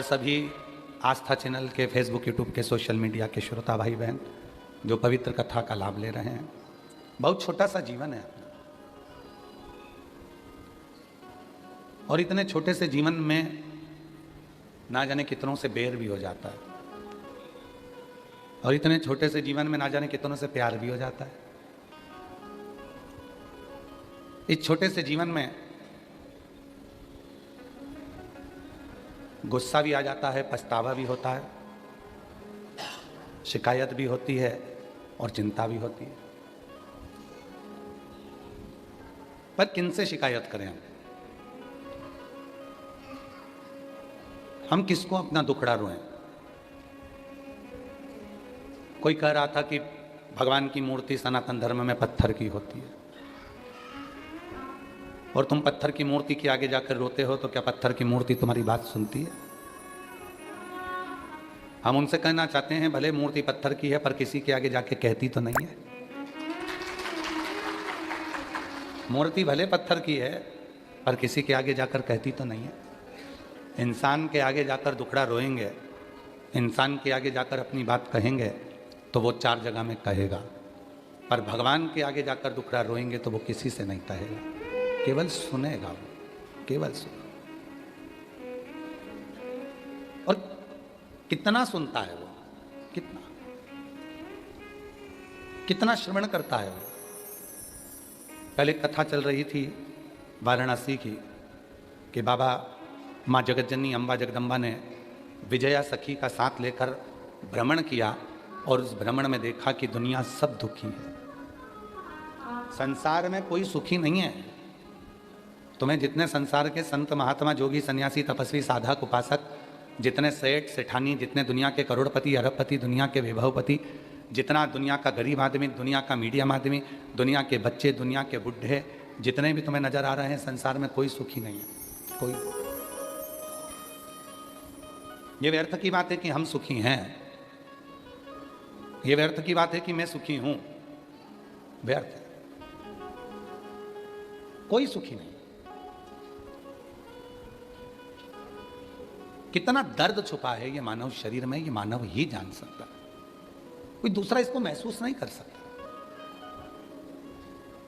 सभी आस्था चैनल के Facebook YouTube के सोशल मीडिया के श्रोता भाई बहन जो पवित्र कथा का लाभ ले रहे हैं। बहुत छोटा सा जीवन है और इतने छोटे से जीवन में ना जाने कितनों से बैर भी हो जाता है और इतने छोटे से जीवन में ना जाने कितनों से प्यार भी हो जाता है। इस छोटे से जीवन में गुस्सा भी आ जाता है, पछतावा भी होता है, शिकायत भी होती है और चिंता भी होती है। पर किनसे शिकायत करें हम किसको अपना दुखड़ा रोएं? कोई कह रहा था कि भगवान की मूर्ति सनातन धर्म में पत्थर की होती है और तुम पत्थर की मूर्ति के आगे जाकर रोते हो तो क्या पत्थर की मूर्ति तुम्हारी बात सुनती है? हम उनसे कहना चाहते हैं भले मूर्ति पत्थर की है पर किसी के आगे जाके कहती तो नहीं है। मूर्ति भले पत्थर की है पर किसी के आगे जाकर कहती तो नहीं है। इंसान के आगे जाकर दुखड़ा रोएंगे, इंसान के आगे जाकर अपनी बात कहेंगे तो वो चार जगह में कहेगा, पर भगवान के आगे जाकर दुखड़ा रोएंगे तो वो किसी से नहीं कहेगा, केवल सुनेगा, वो केवल सुनेगा। और कितना सुनता है वो, कितना कितना श्रवण करता है वो। पहले कथा चल रही थी वाराणसी की कि बाबा माँ जगतजननी अम्बा जगदम्बा ने विजया सखी का साथ लेकर भ्रमण किया और उस भ्रमण में देखा कि दुनिया सब दुखी है, संसार में कोई सुखी नहीं है। तुम्हें जितने संसार के संत महात्मा जोगी सन्यासी तपस्वी साधक उपासक, जितने सेठ सेठानी, जितने दुनिया के करोड़पति अरबपति, दुनिया के वैभवपति, जितना दुनिया का गरीब आदमी, दुनिया का मीडियम आदमी, दुनिया के बच्चे, दुनिया के बुढ़े, जितने भी तुम्हें नजर आ रहे हैं, संसार में कोई सुखी नहीं है, कोई। ये व्यर्थ की बात है कि हम सुखी हैं, ये व्यर्थ की बात है कि मैं सुखी हूं, व्यर्थ है। कोई सुखी नहीं। कितना दर्द छुपा है ये मानव शरीर में, ये मानव ही जान सकता है, कोई दूसरा इसको महसूस नहीं कर सकता,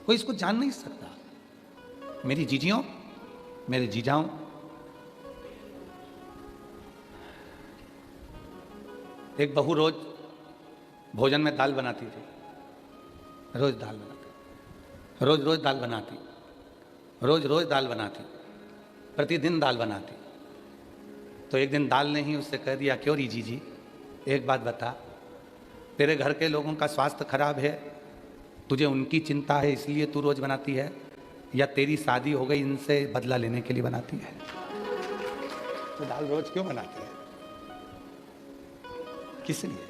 कोई इसको जान नहीं सकता। मेरी जीजियों, मेरे जीजाओं, एक बहू रोज भोजन में दाल बनाती थी, रोज दाल बनाती, रोज रोज दाल बनाती, रोज रोज दाल बनाती, प्रतिदिन दाल बनाती। तो एक दिन दाल ने ही उससे कह दिया, क्यों री जी, एक बात बता, तेरे घर के लोगों का स्वास्थ्य खराब है, तुझे उनकी चिंता है इसलिए तू रोज बनाती है, या तेरी शादी हो गई इनसे बदला लेने के लिए बनाती है? तो दाल रोज क्यों बनाती है, किस लिए?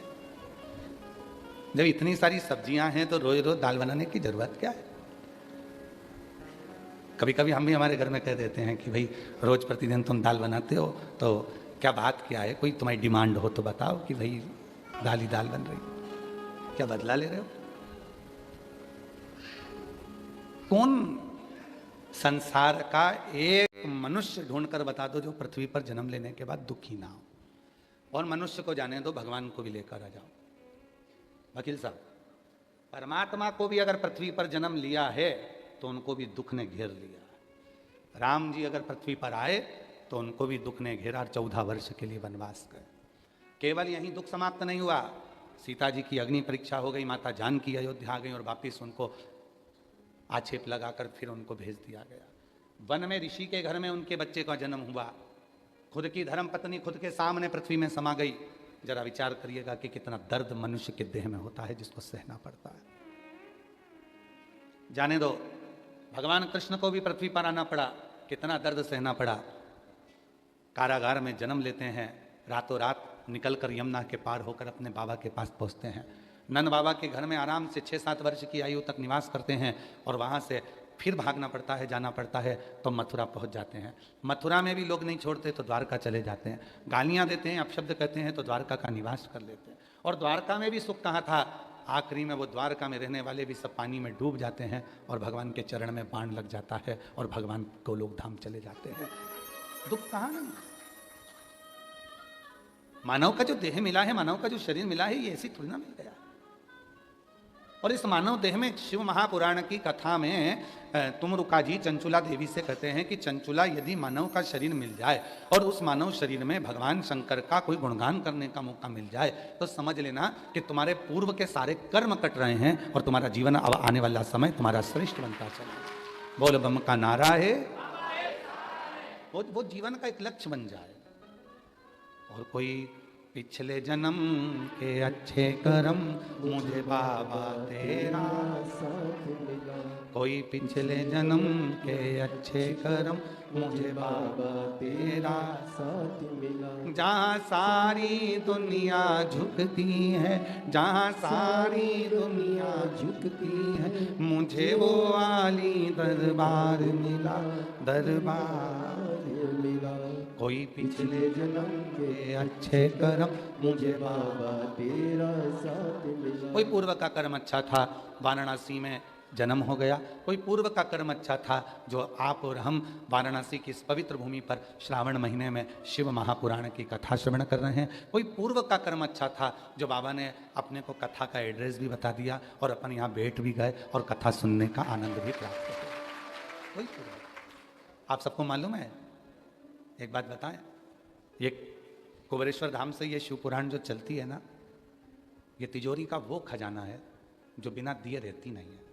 जब इतनी सारी सब्जियां हैं तो रोज रोज दाल बनाने की जरूरत क्या है? कभी कभी हम भी हमारे घर में कह देते हैं कि भाई रोज प्रतिदिन तुम दाल बनाते हो तो क्या बात क्या है, कोई तुम्हारी डिमांड हो तो बताओ कि भाई दाल ही दाल बन रही, क्या बदला ले रहे हो? कौन संसार का एक मनुष्य ढूंढकर बता दो जो पृथ्वी पर जन्म लेने के बाद दुखी ना हो। और मनुष्य को जाने दो, भगवान को भी लेकर आ जाओ। वकील साहब, परमात्मा को भी अगर पृथ्वी पर जन्म लिया है तो उनको भी दुख ने घेर लिया। राम जी अगर पृथ्वी पर आए तो उनको भी दुख ने घेरा, 14 वर्ष के लिए वनवास गए। केवल यहीं दुख समाप्त नहीं हुआ, सीता जी की अग्नि परीक्षा हो गई, माता जानकी अयोध्या आ गई और वापिस उनको आक्षेप लगाकर फिर उनको भेज दिया गया। वन में ऋषि के घर में उनके बच्चे का जन्म हुआ, खुद की धर्म पत्नी खुद के सामने पृथ्वी में समा गई। जरा विचार करिएगा कि कितना दर्द मनुष्य के देह में होता है जिसको सहना पड़ता है। जाने दो, भगवान कृष्ण को भी पृथ्वी पर आना पड़ा, कितना दर्द सहना पड़ा। कारागार में जन्म लेते हैं, रातों रात निकलकर यमुना के पार होकर अपने बाबा के पास पहुंचते हैं। नंद बाबा के घर में आराम से 6-7 वर्ष की आयु तक निवास करते हैं और वहां से फिर भागना पड़ता है, जाना पड़ता है, तो मथुरा पहुंच जाते हैं। मथुरा में भी लोग नहीं छोड़ते तो द्वारका चले जाते हैं, गालियां देते हैं, अपशब्द कहते हैं तो द्वारका का निवास कर लेते हैं। और द्वारका में भी सुख कहाँ था, आखिरी में वो द्वारका में रहने वाले भी सब पानी में डूब जाते हैं और भगवान के चरण में बाण लग जाता है और भगवान को लोग धाम चले जाते हैं। दुख कहाँ नहीं। मानव का जो देह मिला है, मानव का जो शरीर मिला है, ये ऐसी थोड़ी ना मिल गया। और इस मानव देह में शिव महापुराण की कथा में तुमरुका जी चंचुला देवी से कहते हैं कि चंचुला, यदि मानव का शरीर मिल जाए और उस मानव शरीर में भगवान शंकर का कोई गुणगान करने का मौका मिल जाए, तो समझ लेना कि तुम्हारे पूर्व के सारे कर्म कट रहे हैं और तुम्हारा जीवन अब आने वाला समय तुम्हारा श्रेष्ठ बनता चला। बोल बम का नारा है, वो जीवन का एक लक्ष्य बन जाए। और कोई पिछले जन्म के अच्छे कर्म मुझे बाबा तेरा साथ मिला, कोई पिछले जन्म के अच्छे कर्म मुझे बाबा तेरा साथ मिला। जहाँ सारी दुनिया झुकती है, जहाँ सारी दुनिया झुकती है, मुझे वो आली दरबार मिला, दरबार मिला। कोई पिछले जन्म के अच्छे कर्म मुझे बाबा तेरा साथ मिला। कोई पूर्व का कर्म अच्छा था, वाराणसी में जन्म हो गया। कोई पूर्व का कर्म अच्छा था, जो आप और हम वाराणसी की इस पवित्र भूमि पर श्रावण महीने में शिव महापुराण की कथा श्रवण कर रहे हैं। कोई पूर्व का कर्म अच्छा था, जो बाबा ने अपने को कथा का एड्रेस भी बता दिया और अपन यहाँ बैठ भी गए और कथा सुनने का आनंद भी प्राप्त किया। कोई पूर्व। आप सबको मालूम है, एक बात बताएं, ये कुबेरेश्वर धाम से ये शिव पुराण जो चलती है ना, ये तिजोरी का वो खजाना है जो बिना दिए रहती नहीं है।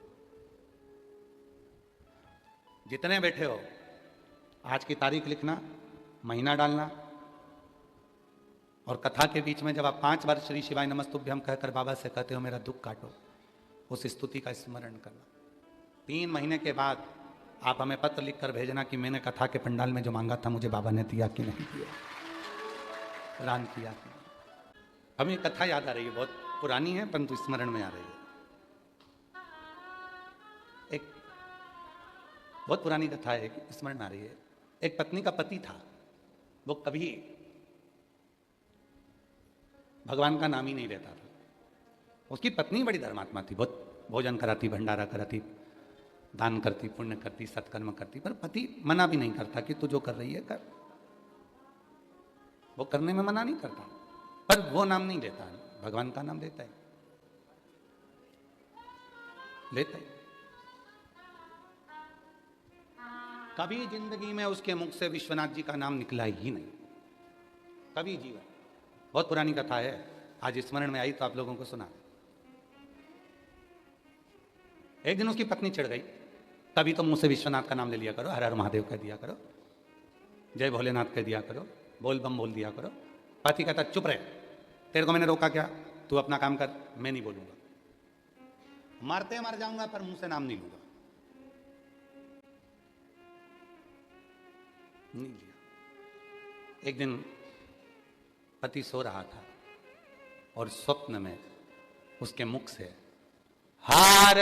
जितने बैठे हो, आज की तारीख लिखना, महीना डालना, और कथा के बीच में जब आप 5 बार श्री शिवाय नमस्तुभ्यम कहकर बाबा से कहते हो मेरा दुख काटो, उस स्तुति का स्मरण करना। 3 महीने के बाद आप हमें पत्र लिखकर भेजना कि मैंने कथा के पंडाल में जो मांगा था मुझे बाबा ने दिया कि नहीं दिया, प्रदान किया कि नहीं। हमें कथा याद आ रही है, बहुत पुरानी है परंतु स्मरण में आ रही है। एक बहुत पुरानी कथा है, स्मरण आ रही है। एक पत्नी का पति था, वो कभी भगवान का नाम ही नहीं लेता था। उसकी पत्नी बड़ी धर्मात्मा थी, बहुत भोजन कराती, भंडारा कराती, दान करती, पुण्य करती, सत्कर्म करती, पर पति मना भी नहीं करता कि तू जो कर रही है कर। वो करने में मना नहीं करता, पर वो नाम नहीं लेता, भगवान का नाम लेता है, लेता है। कभी जिंदगी में उसके मुख से विश्वनाथ जी का नाम निकला ही नहीं, कभी जीवन। बहुत पुरानी कथा है, आज स्मरण में आई तो आप लोगों को सुना। एक दिन उसकी पत्नी चिढ़ गई, तभी तो मुंह से विश्वनाथ का नाम ले लिया करो, हर हर महादेव कह दिया करो, जय भोलेनाथ कह दिया करो, बोल बम बोल दिया करो। पति कहता चुप रहे, तेरे को मैंने रोका क्या, तू अपना काम कर, मैं नहीं बोलूंगा, मारते मर जाऊंगा पर मुंह से नाम नहीं लूंगा। नहीं लिया। एक दिन पति सो रहा था और स्वप्न में उसके मुख से हर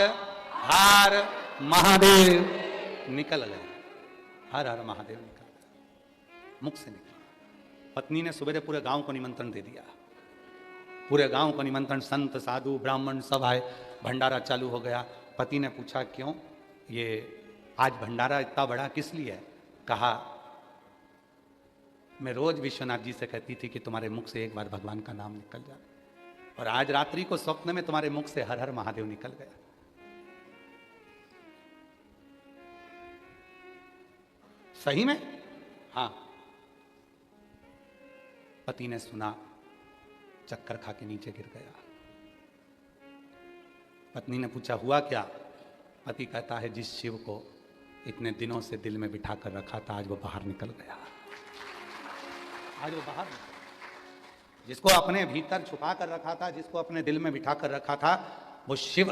हर महादेव निकल गया, हर हर महादेव निकल गया, मुख से निकला। पत्नी ने सवेरे पूरे गांव को निमंत्रण दे दिया, पूरे गांव को निमंत्रण, संत साधु ब्राह्मण सब आए, भंडारा चालू हो गया। पति ने पूछा क्यों ये आज भंडारा इतना बड़ा किस लिए? कहा मैं रोज विश्वनाथ जी से कहती थी कि तुम्हारे मुख से एक बार भगवान का नाम निकल जाए, और आज रात्रि को स्वप्न में तुम्हारे मुख से हर हर महादेव निकल गया। सही में? हाँ। पति ने सुना, चक्कर खा के नीचे गिर गया। पत्नी ने पूछा हुआ क्या? पति कहता है जिस शिव को इतने दिनों से दिल में बिठा कर रखा था, आज वो बाहर निकल गया। आज वो बाहर, जिसको अपने भीतर छुपा कर रखा था, जिसको अपने दिल में बिठा कर रखा था, वो शिव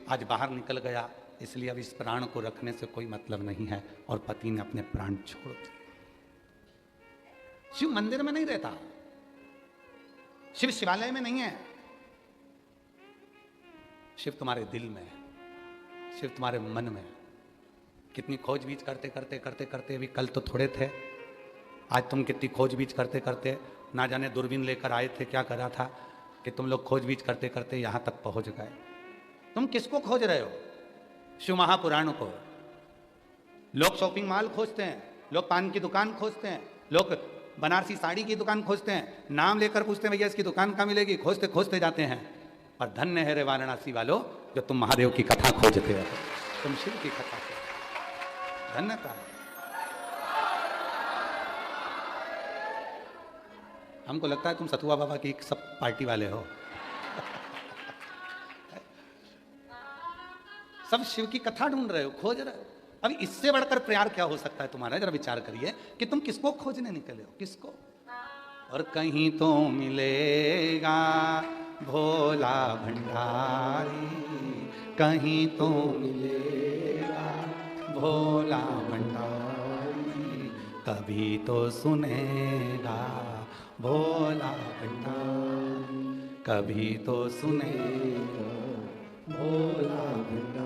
आज बाहर निकल गया। इसलिए अब इस प्राण को रखने से कोई मतलब नहीं है, और पति ने अपने प्राण छोड़ दिए। शिव मंदिर में नहीं रहता, शिव शिवालय में नहीं है, शिव तुम्हारे दिल में है, शिव तुम्हारे मन में है। कितनी खोजबीज करते करते करते करते, अभी कल तो थोड़े थे, आज तुम कितनी खोजबीज करते करते, ना जाने दूरबीन लेकर आए थे क्या करा था कि तुम लोग खोजबीज करते करते यहां तक पहुंच गए। तुम किसको खोज रहे हो? शिव महापुराण को। लोग शॉपिंग मॉल खोजते हैं, लोग पान की दुकान खोजते हैं, लोग बनारसी साड़ी की दुकान खोजते हैं, नाम लेकर पूछते हैं भैया इसकी दुकान कहाँ मिलेगी, खोजते खोजते जाते हैं। पर धन्य है रे वाराणसी वालों जो तुम महादेव की कथा खोजते हो, तुम शिव की कथा खोजते, धन्यता है। हमको लगता है तुम सतुआ बाबा की सब पार्टी वाले हो। सब शिव की कथा ढूंढ रहे हो, खोज रहे हो। अब इससे बढ़कर प्यार क्या हो सकता है तुम्हारा? जरा विचार करिए कि तुम किसको खोजने निकले हो, किसको? और कहीं तो मिलेगा भोला भंडारी, कहीं तो मिलेगा भोला भंडारी, कभी तो सुनेगा भोला भंडारी, कभी तो सुनेगा भोला भंडारी,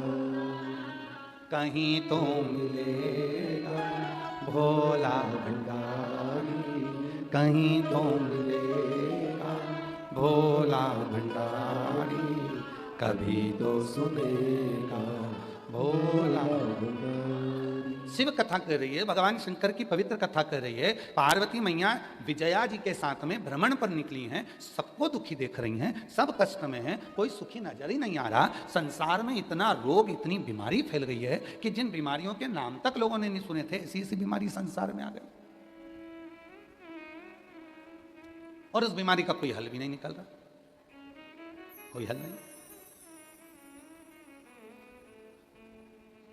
कहीं तो मिलेगा भोला भंडारी, कहीं तो मिलेगा भोला भंडारी, कभी तो सुनेगा भोला भंडारी। शिव कथा कर रही है, भगवान शंकर की पवित्र कथा कर रही है। पार्वती मैया विजया जी के साथ में भ्रमण पर निकली हैं, सबको दुखी देख रही हैं, सब कष्ट में हैं, कोई सुखी नजर ही नहीं आ रहा। संसार में इतना रोग, इतनी बीमारी फैल गई है कि जिन बीमारियों के नाम तक लोगों ने नहीं सुने थे, ऐसी ऐसी बीमारी संसार में आ गई, और उस बीमारी का कोई हल भी नहीं निकल रहा, कोई हल नहीं।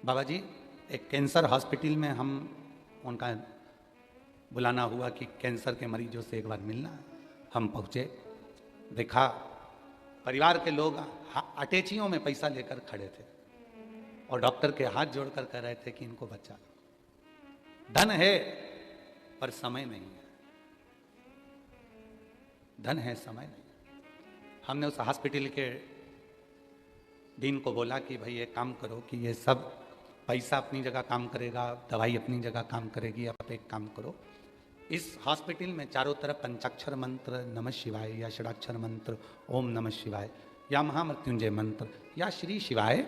बाबा जी एक कैंसर हॉस्पिटल में हम उनका बुलाना हुआ कि कैंसर के मरीजों से एक बार मिलना। हम पहुंचे, देखा परिवार के लोग अटैचियों में पैसा लेकर खड़े थे और डॉक्टर के हाथ जोड़कर कह रहे थे कि इनको बचा। धन है पर समय नहीं है, धन है समय नहीं। हमने उस हॉस्पिटल के डीन को बोला कि भाई एक काम करो कि ये सब पैसा अपनी जगह काम करेगा, दवाई अपनी जगह काम करेगी, आप एक काम करो, इस हॉस्पिटल में चारों तरफ पंचाक्षर मंत्र नमः शिवाय या षडाक्षर मंत्र ओम नमः शिवाय या महामृत्युंजय मंत्र या श्री शिवाय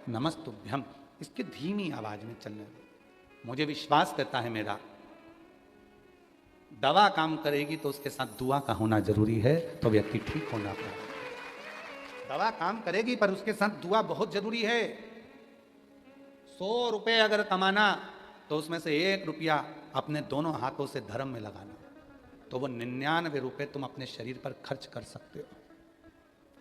नमस्तुभ्यम, इसके धीमी आवाज में चलने दो। मुझे विश्वास करता है मेरा, दवा काम करेगी तो उसके साथ दुआ का होना जरूरी है, तो व्यक्ति ठीक होना पड़ेगा। दवा काम करेगी पर उसके साथ दुआ बहुत जरूरी है। 100 रुपए अगर कमाना तो उसमें से 1 रुपया अपने दोनों हाथों से धर्म में लगाना, तो वो 99 रुपए तुम अपने शरीर पर खर्च कर सकते हो,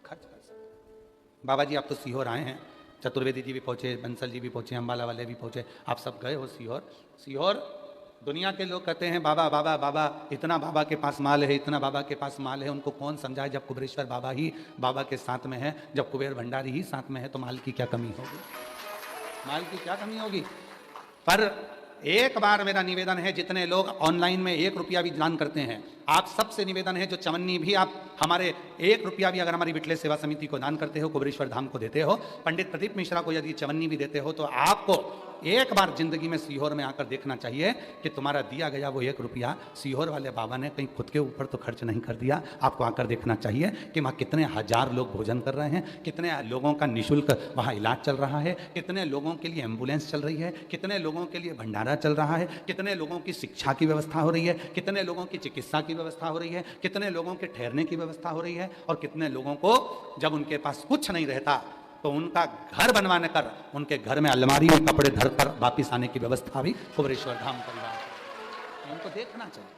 खर्च कर सकते हो। बाबा जी आप तो सीहोर आए हैं, चतुर्वेदी जी भी पहुंचे, बंसल जी भी पहुंचे, अंबाला वाले भी पहुंचे, आप सब गए हो सीहोर। सीहोर दुनिया के लोग कहते हैं बाबा बाबा बाबा, इतना बाबा के पास माल है, इतना बाबा के पास माल है। उनको कौन समझाए जब कुबेरेश्वर बाबा ही बाबा के साथ में है, जब कुबेर भंडारी ही साथ में है, तो माल की क्या कमी होगी, माल की क्या कमी होगी। पर एक बार मेरा निवेदन है, जितने लोग ऑनलाइन में 1 रुपया भी दान करते हैं, आप सबसे निवेदन है, जो चवन्नी भी आप हमारे 1 रुपया भी अगर हमारी विटले सेवा समिति को दान करते हो, कुबेरेश्वर धाम को देते हो, पंडित प्रदीप मिश्रा को यदि चवन्नी भी देते हो, तो आपको एक बार जिंदगी में सीहोर में आकर देखना चाहिए कि तुम्हारा दिया गया वो 1 रुपया सीहोर वाले बाबा ने कहीं खुद के ऊपर तो खर्च नहीं कर दिया। आपको आकर देखना चाहिए कि वहाँ कितने हजार लोग भोजन कर रहे हैं, कितने लोगों का निःशुल्क वहाँ इलाज चल रहा है, कितने लोगों के लिए एम्बुलेंस चल रही है, कितने लोगों के लिए भंडारा चल रहा है, कितने लोगों की शिक्षा की व्यवस्था हो रही है, कितने लोगों की चिकित्सा की व्यवस्था हो रही है, कितने लोगों के ठहरने की व्यवस्था हो रही है, और कितने लोगों को जब उनके पास कुछ नहीं रहता तो उनका घर बनवाने कर उनके घर में अलमारी में कपड़े धर कर वापिस आने की व्यवस्था भी कुबेरेश्वर धाम परिवार, उनको देखना चाहिए।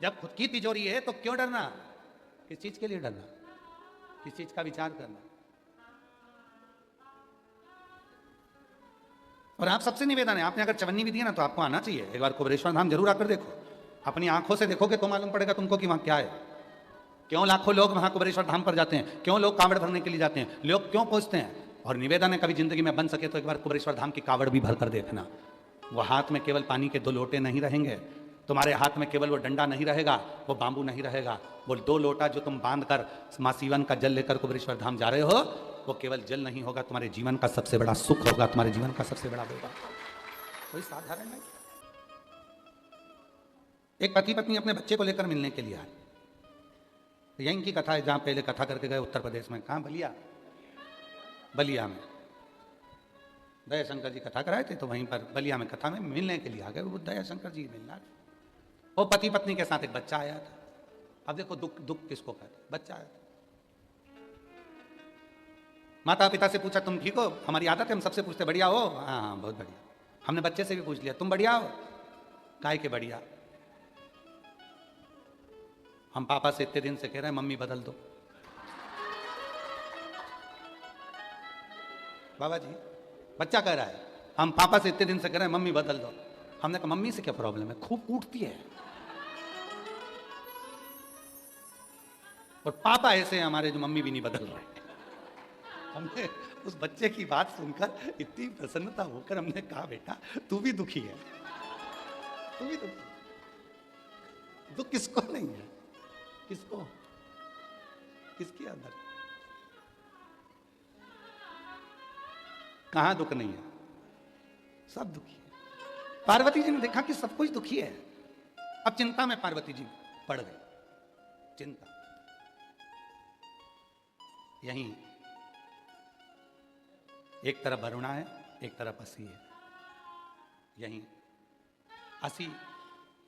जब खुद की तिजोरी है तो क्यों डरना, किस चीज के लिए डरना, किस चीज का विचार करना। और आप सबसे निवेदन है, आपने अगर चवन्नी भी दी ना तो आपको आना चाहिए, एक बार कुबेरेश्वर धाम जरूर आकर देखो, अपनी आंखों से देखोगे तो मालूम पड़ेगा तुमको कि वहां क्या है। क्यों लाखों लोग वहां कुबेरेश्वर धाम पर जाते हैं, क्यों लोग कावड़ भरने के लिए जाते हैं, लोग क्यों पहुंचते हैं। और निवेदन है, कभी जिंदगी में बन सके तो एक बार कुबेरेश्वर धाम की कावड़ भी भर कर देखना। वो हाथ में केवल पानी के 2 लोटे नहीं रहेंगे, तुम्हारे हाथ में केवल वो डंडा नहीं रहेगा, वो बांबू नहीं रहेगा, वो 2 लोटा जो तुम बांध कर माँ सीवन का जल लेकर कुबेरेश्वर धाम जा रहे हो, वो केवल जल नहीं होगा, तुम्हारे जीवन का सबसे बड़ा सुख होगा, तुम्हारे जीवन का सबसे बड़ा होगा। कोई साधारण नहीं। एक पति पत्नी अपने बच्चे को लेकर मिलने के लिए आए, यहीं की कथा है जहां पहले कथा करके गए उत्तर प्रदेश में, कहाँ, बलिया, बलिया में दया शंकर जी कथा कराए थे, तो वहीं पर बलिया में कथा में मिलने के लिए आ गए वो दया शंकर जी मिलना। वो पति पत्नी के साथ एक बच्चा आया था। अब देखो दुख दुख किसको कहते, बच्चा आया था। माता पिता से पूछा तुम ठीक हो, हमारी आदत है हम सबसे पूछते बढ़िया हो, हाँ हाँ बहुत बढ़िया। हमने बच्चे से भी पूछ लिया तुम बढ़िया हो, काय के बढ़िया। हम पापा से इतने दिन से कह रहे हैं मम्मी बदल दो। बाबा जी बच्चा कह रहा है हम पापा से इतने दिन से कह रहे हैं मम्मी बदल दो। हमने कहा मम्मी से क्या प्रॉब्लम है, खूब कूटती है। और पापा ऐसे हैं हमारे जो मम्मी भी नहीं बदल रहे। हमने उस बच्चे की बात सुनकर इतनी प्रसन्नता होकर हमने कहा बेटा तू भी दुखी है, तू भी दुखी। दुख किसको नहीं है, किसको, किसके अंदर कहां दुख नहीं है, सब दुखी है। पार्वती जी ने देखा कि सब कुछ दुखी है। अब चिंता में पार्वती जी पड़ गए, चिंता। यहीं एक तरफ वरुणा है, एक तरफ असी है। यहीं असी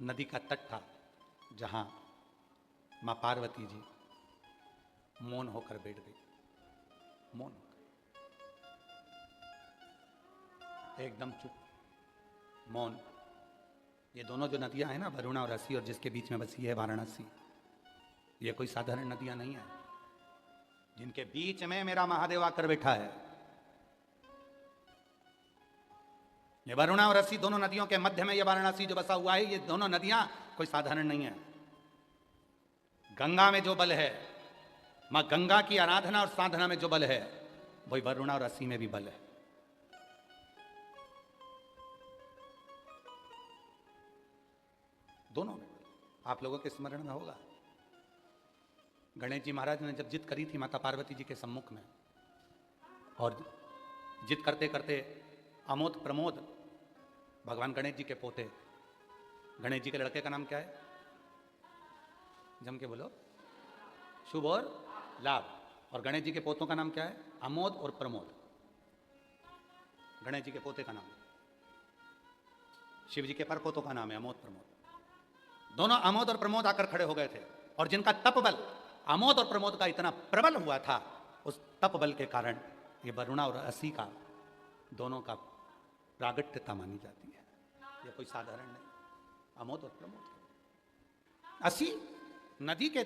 नदी का तट था जहां मां पार्वती जी मौन होकर बैठ गई, मौन होकर एकदम चुप, मौन। ये दोनों जो नदियां हैं ना, वरुणा और असी, और जिसके बीच में बसी है वाराणसी, ये कोई साधारण नदियां नहीं है। जिनके बीच में मेरा महादेव आकर बैठा है, ये वरुणा और असी दोनों नदियों के मध्य में ये वाराणसी जो बसा हुआ है, ये दोनों नदियां कोई साधारण नहीं है। गंगा में जो बल है, मां गंगा की आराधना और साधना में जो बल है, वही वरुणा और असी में भी बल है। दोनों में। आप लोगों के स्मरण में होगा गणेश जी महाराज ने जब जिद करी थी माता पार्वती जी के सम्मुख में, और जिद करते करते अमोद प्रमोद भगवान गणेश जी के पोते, गणेश जी के लड़के का नाम क्या है, जम के बोलो, शुभ और लाभ। और गणेश जी के पोतों का नाम क्या है, अमोद और प्रमोद। गणेश जी के पोते का नाम, शिव जी के परपोतों का नाम है अमोद प्रमोद। दोनों अमोद और प्रमोद आकर खड़े हो गए थे, और जिनका तप बल अमोद और प्रमोद का इतना प्रबल हुआ था, उस तप बल के कारण ये वरुणा और असी का दोनों का प्रागट्यता मानी जाती है। ये कोई साधारण नहीं, अमोद और प्रमोद। असी नदी के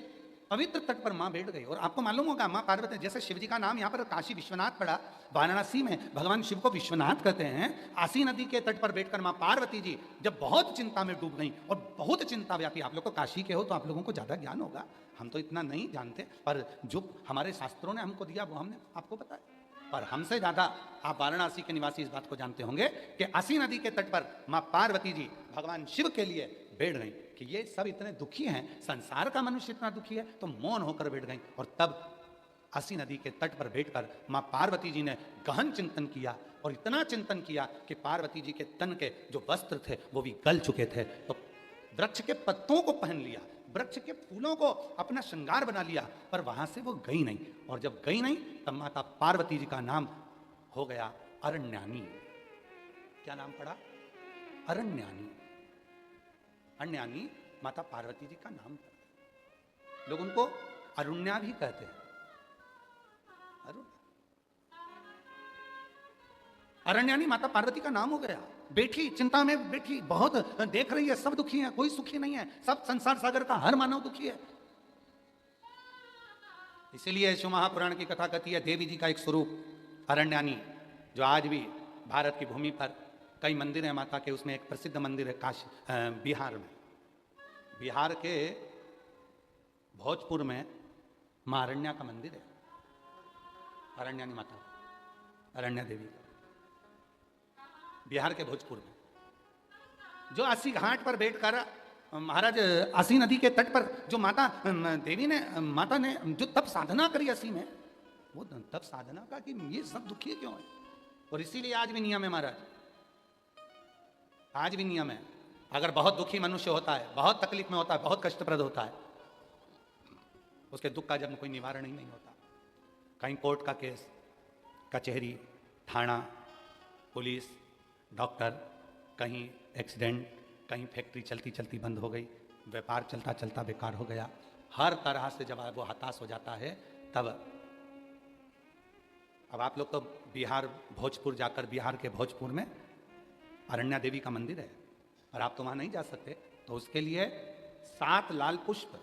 पवित्र तट पर मां बैठ गई। और आपको मालूम होगा मां पार्वती, जैसे शिव जी का नाम यहाँ पर काशी विश्वनाथ पड़ा, वाराणसी में भगवान शिव को विश्वनाथ कहते हैं। आसी नदी के तट पर बैठकर मां पार्वती जी जब बहुत चिंता में डूब गई, और बहुत चिंता व्यापी, आप लोग को काशी के हो तो आप लोगों को ज्यादा ज्ञान होगा, हम तो इतना नहीं जानते, पर जो हमारे शास्त्रों ने हमको दिया वो हमने आपको बताया। पर हमसे ज्यादा आप वाराणसी के निवासी इस बात को जानते होंगे कि आसी नदी के तट पर मां पार्वती जी भगवान शिव के लिए बैठ गई कि ये सब इतने दुखी हैं, संसार का मनुष्य इतना दुखी है, तो मौन होकर बैठ गई। और तब आसी नदी के तट पर बैठकर मां पार्वती जी ने गहन चिंतन किया, और इतना चिंतन किया कि पार्वती जी के तन के जो वस्त्र थे वो भी गल चुके थे। तो वृक्ष के पत्तों को पहन लिया, वृक्ष के फूलों को अपना श्रृंगार बना लिया, पर वहां से वो गई नहीं। और जब गई नहीं तब माता पार्वती जी का नाम हो गया अरण्यानी। क्या नाम पड़ा, अरण्यानी। अरण्यानी माता पार्वती जी का नाम पड़ा। लोग उनको अरुण्या भी कहते हैं, अरुण। अरण्यानी माता पार्वती का नाम हो गया। बैठी चिंता में बैठी, बहुत देख रही है, सब दुखी है, कोई सुखी नहीं है, सब संसार सागर का हर मानव दुखी है। इसीलिए शिव महापुराण की कथा कहती है देवी जी का एक स्वरूप अरण्यानी, जो आज भी भारत की भूमि पर कई मंदिर हैं माता के, उसमें एक प्रसिद्ध मंदिर है काशी, बिहार में, बिहार के भोजपुर में मां अरण्या का मंदिर है, अरण्यानी माता, अरण्या देवी, बिहार के भोजपुर में, जो अस्सी घाट पर बैठकर महाराज अस्सी नदी के तट पर जो माता देवी ने, माता ने जो तप साधना करी अस्सी में, वो तप साधना का कि ये सब दुखी क्यों है। और इसीलिए आज भी नियम है महाराज, आज भी नियम है, अगर बहुत दुखी मनुष्य होता है, बहुत तकलीफ में होता है, बहुत कष्टप्रद होता है, उसके दुख का जब कोई निवारण ही नहीं होता, कहीं कोर्ट का केस, कचहरी, थाना, पुलिस, डॉक्टर, कहीं एक्सीडेंट, कहीं फैक्ट्री चलती चलती बंद हो गई, व्यापार चलता चलता बेकार हो गया। हर तरह से जब वो हताश हो जाता है तब अब आप लोग तो बिहार भोजपुर जाकर, बिहार के भोजपुर में अरण्या देवी का मंदिर है और आप तो वहां नहीं जा सकते, तो उसके लिए 7 लाल पुष्प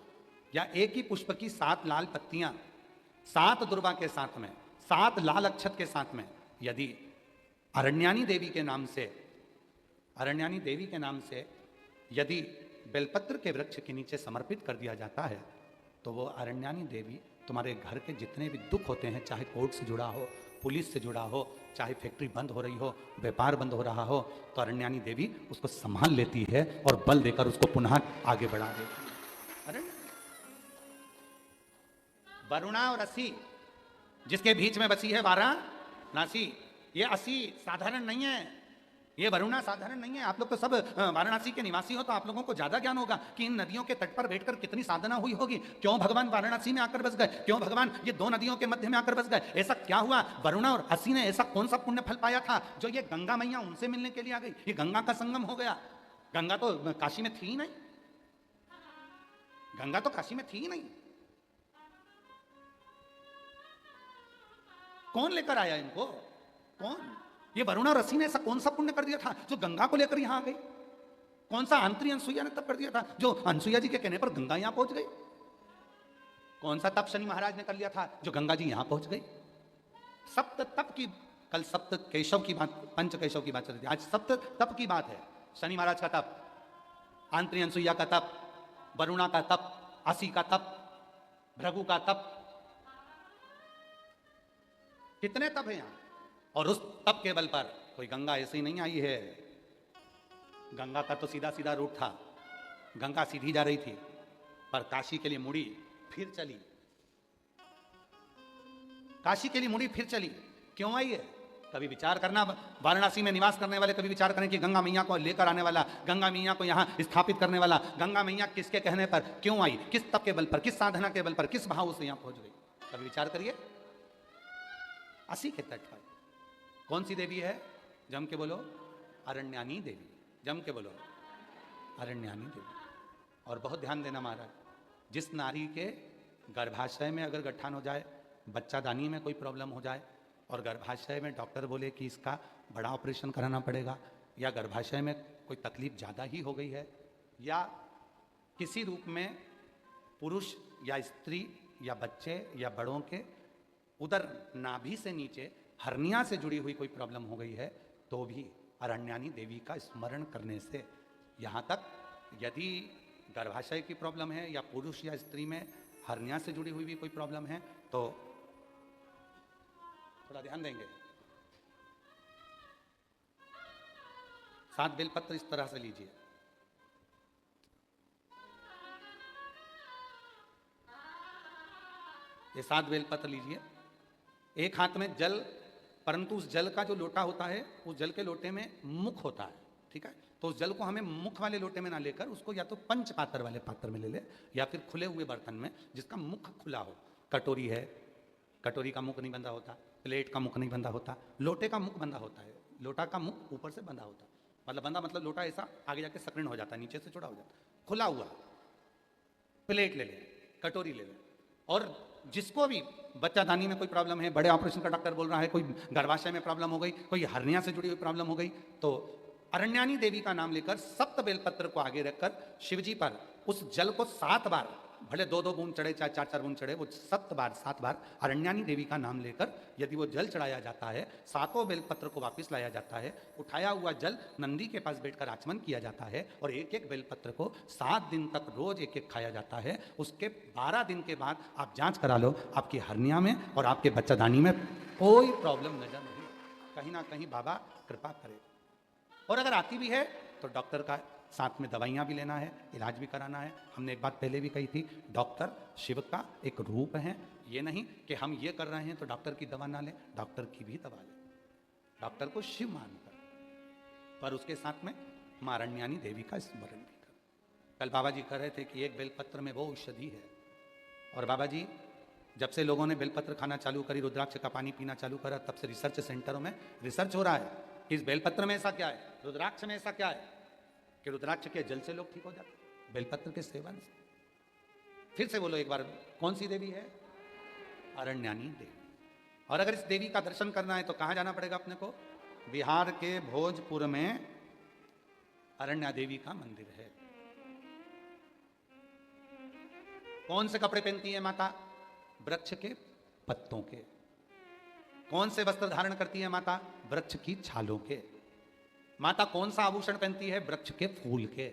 या एक ही पुष्प की 7 लाल पत्तियां 7 दुर्वा के साथ में 7 लाल अक्षत के साथ में यदि अरण्यानी देवी के नाम से, अरण्यानी देवी के नाम से यदि बेलपत्र के वृक्ष के नीचे समर्पित कर दिया जाता है तो वो अरण्यानी देवी तुम्हारे घर के जितने भी दुख होते हैं, चाहे कोर्ट से जुड़ा हो, पुलिस से जुड़ा हो, चाहे फैक्ट्री बंद हो रही हो, व्यापार बंद हो रहा हो, तो अरण्यानी देवी उसको संभाल लेती है और बल देकर उसको पुनः आगे बढ़ा देती है। वरुणा और असी जिसके बीच में बसी है वाराणसी, ये असी साधारण नहीं है, ये वरुणा साधारण नहीं है। आप लोग तो सब वाराणसी के निवासी हो, तो आप लोगों को ज्यादा ज्ञान होगा कि इन नदियों के तट पर बैठकर कितनी साधना हुई होगी, क्यों भगवान वाराणसी में आकर बस गए, क्यों भगवान ये 2 नदियों के मध्य में आकर बस गए, ऐसा क्या हुआ। वरुणा और असी ने ऐसा कौन सा पुण्य फल पाया था जो ये गंगा मैया उनसे मिलने के लिए आ गई, ये गंगा का संगम हो गया। गंगा तो काशी में थी ही नहीं, गंगा तो काशी में थी ही नहीं। कौन लेकर आया इनको, कौन? ये वरुणा ऋषि ने ऐसा कौन सा पुण्य कर दिया था जो गंगा को लेकर यहां आ गई? कौन सा अंतरी अनसुईया ने तप कर दिया था जो अनसुईया जी के कहने पर गंगा यहां पहुंच गई? कौन सा तप शनि महाराज ने कर लिया था जो गंगा जी यहां पहुंच गई? सप्त तप की, कल सप्त केशव की बात, पंच केशव की बात चल रही थी, आज सप्त तप की बात है। शनि महाराज का तप, अंतरी अनसुईया का तप, वरुणा का तप, असी का तप, भृगु का तप, कितने तप है यहां। और उस तप के बल पर कोई गंगा ऐसे ही नहीं आई है। गंगा का तो सीधा सीधा रूट था, गंगा सीधी जा रही थी, पर काशी के लिए मुड़ी फिर चली, काशी के लिए मुड़ी फिर चली। क्यों आई है? कभी विचार करना, वाराणसी में निवास करने वाले कभी विचार करें कि गंगा मैया को लेकर आने वाला, गंगा मैया को यहां स्थापित करने वाला, गंगा मैया किसके कहने पर क्यों आई, किस तप के बल पर, किस साधना के बल पर, किस भाव से यहां पहुंच गई। कभी विचार करिए। असी के तट पर कौन सी देवी है? जम के बोलो, अरण्यानी देवी। जम के बोलो, अरण्यानी देवी। और बहुत ध्यान देना महाराज, जिस नारी के गर्भाशय में अगर गट्ठान हो जाए, बच्चादानी में कोई प्रॉब्लम हो जाए और गर्भाशय में डॉक्टर बोले कि इसका बड़ा ऑपरेशन कराना पड़ेगा, या गर्भाशय में कोई तकलीफ ज़्यादा ही हो गई है, या किसी रूप में पुरुष या स्त्री या बच्चे या बड़ों के उदर नाभि से नीचे हर्निया से जुड़ी हुई कोई प्रॉब्लम हो गई है, तो भी अरण्यानी देवी का स्मरण करने से, यहाँ तक यदि गर्भाशय की प्रॉब्लम है या पुरुष या स्त्री में हर्निया से जुड़ी हुई भी कोई प्रॉब्लम है, तो थोड़ा ध्यान देंगे। 7 बेलपत्र इस तरह से लीजिए, ये 7 बेलपत्र लीजिए, एक हाथ में जल, परंतु उस जल का जो लोटा होता है, उस जल के लोटे में मुख होता है, ठीक है। तो उस जल को हमें मुख वाले लोटे में ना लेकर उसको या तो पंच पात्र वाले पात्र में ले ले, या फिर खुले हुए बर्तन में जिसका मुख खुला हो। कटोरी है, कटोरी का मुख नहीं बंधा होता, प्लेट का मुख नहीं बंधा होता, लोटे का मुख बंधा होता है। लोटा का मुख ऊपर से बंधा होता है, मतलब बंधा मतलब लोटा ऐसा आगे जाके सक्रिय हो जाता है, नीचे से चौड़ा हो जाता है। खुला हुआ प्लेट ले ले, कटोरी ले ले। और जिसको भी बच्चादानी में कोई प्रॉब्लम है, बड़े ऑपरेशन का डॉक्टर बोल रहा है, कोई गर्भाशय में प्रॉब्लम हो गई, कोई हर्निया से जुड़ी हुई प्रॉब्लम हो गई, तो अरण्यानी देवी का नाम लेकर 7 बेलपत्र को आगे रखकर शिवजी पर उस जल को 7 बार, भले 2-2 बूंद चढ़े चाहे 4-4 बूंद चढ़े, वो 7 बार अरण्यानी देवी का नाम लेकर यदि वो जल चढ़ाया जाता है, 7 बेलपत्र को वापस लाया जाता है, उठाया हुआ जल नंदी के पास बैठकर आचमन किया जाता है, और एक एक बेलपत्र को 7 दिन तक रोज एक एक खाया जाता है। उसके 12 दिन के बाद आप जांच करा लो, आपकी हर्निया में और आपके बच्चादानी में कोई प्रॉब्लम नजर नहीं, कहीं ना कहीं बाबा कृपा करे। और अगर आती भी है तो डॉक्टर का साथ में दवाइयाँ भी लेना है, इलाज भी कराना है। हमने एक बात पहले भी कही थी, डॉक्टर शिव का एक रूप है। ये नहीं कि हम ये कर रहे हैं तो डॉक्टर की दवा ना लें, डॉक्टर की भी दवा लें, डॉक्टर को शिव मानकर, पर उसके साथ में मां अरण्यानी देवी का स्मरण भी कर। कल बाबा जी कह रहे थे कि एक बेलपत्र में वो औषधि है, और बाबा जी जब से लोगों ने बेलपत्र खाना चालू करी, रुद्राक्ष का पानी पीना चालू करा, तब से रिसर्च सेंटरों में रिसर्च हो रहा है इस बेलपत्र में ऐसा क्या है, रुद्राक्ष में ऐसा क्या है कि रुद्राक्ष के जल से लोग ठीक हो जाते, बेलपत्र के सेवन से। फिर से बोलो एक बार, कौन सी देवी है? अरण्यानी देवी। और अगर इस देवी का दर्शन करना है तो कहां जाना पड़ेगा अपने को? बिहार के भोजपुर में अरण्या देवी का मंदिर है। कौन से कपड़े पहनती है माता? वृक्ष के पत्तों के। कौन से वस्त्र धारण करती है माता? वृक्ष की छालों के। माता कौन सा आभूषण पहनती है? वृक्ष के फूल के,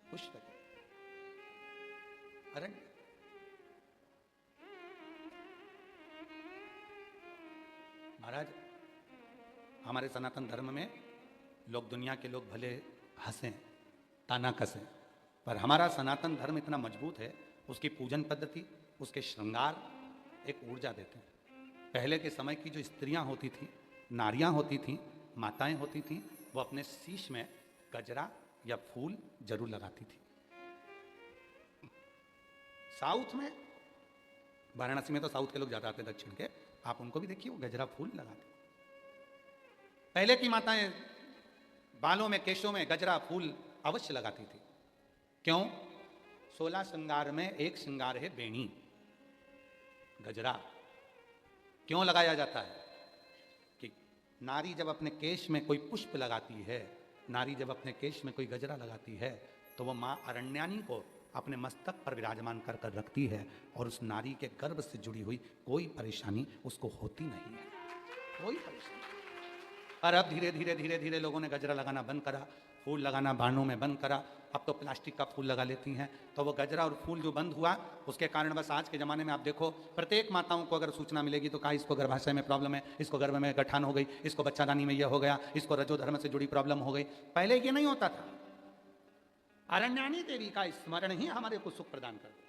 पुष्प के। अरण्य। महाराज, हमारे सनातन धर्म में लोग, दुनिया के लोग भले हंसें, ताना कसें, पर हमारा सनातन धर्म इतना मजबूत है, उसकी पूजन पद्धति, उसके श्रृंगार एक ऊर्जा देते हैं। पहले के समय की जो स्त्रियां होती थी, नारियां होती थी, माताएं होती थी, वो अपने शीश में गजरा या फूल जरूर लगाती थी। साउथ में, वाराणसी में तो साउथ के लोग ज्यादा आते, दक्षिण के, आप उनको भी देखिए, वो गजरा फूल लगाते। पहले की माताएं बालों में, केशों में गजरा फूल अवश्य लगाती थी। क्यों? 16 श्रृंगार में एक श्रृंगार है बेणी, गजरा। क्यों लगाया जाता है? कि नारी जब अपने केश में कोई पुष्प लगाती है, नारी जब अपने केश में कोई गजरा लगाती है, तो वह मां अरण्यानी को अपने मस्तक पर विराजमान कर कर रखती है, और उस नारी के गर्भ से जुड़ी हुई कोई परेशानी उसको होती नहीं है, कोई परेशानी। और अब धीरे धीरे धीरे धीरे लोगों ने गजरा लगाना बंद करा, फूल लगाना बाणों में बंद करा, अब तो प्लास्टिक का फूल लगा लेती हैं। तो वो गजरा और फूल जो बंद हुआ, उसके कारण बस आज के ज़माने में आप देखो, प्रत्येक माताओं को अगर सूचना मिलेगी तो कहा इसको गर्भाशय में प्रॉब्लम है, इसको गर्भ में गठान हो गई, इसको बच्चादानी में यह हो गया, इसको रजोधर्म से जुड़ी प्रॉब्लम हो गई। पहले ये नहीं होता था। अरण्यानी देवी का स्मरण ही हमारे को सुख प्रदान कर दे।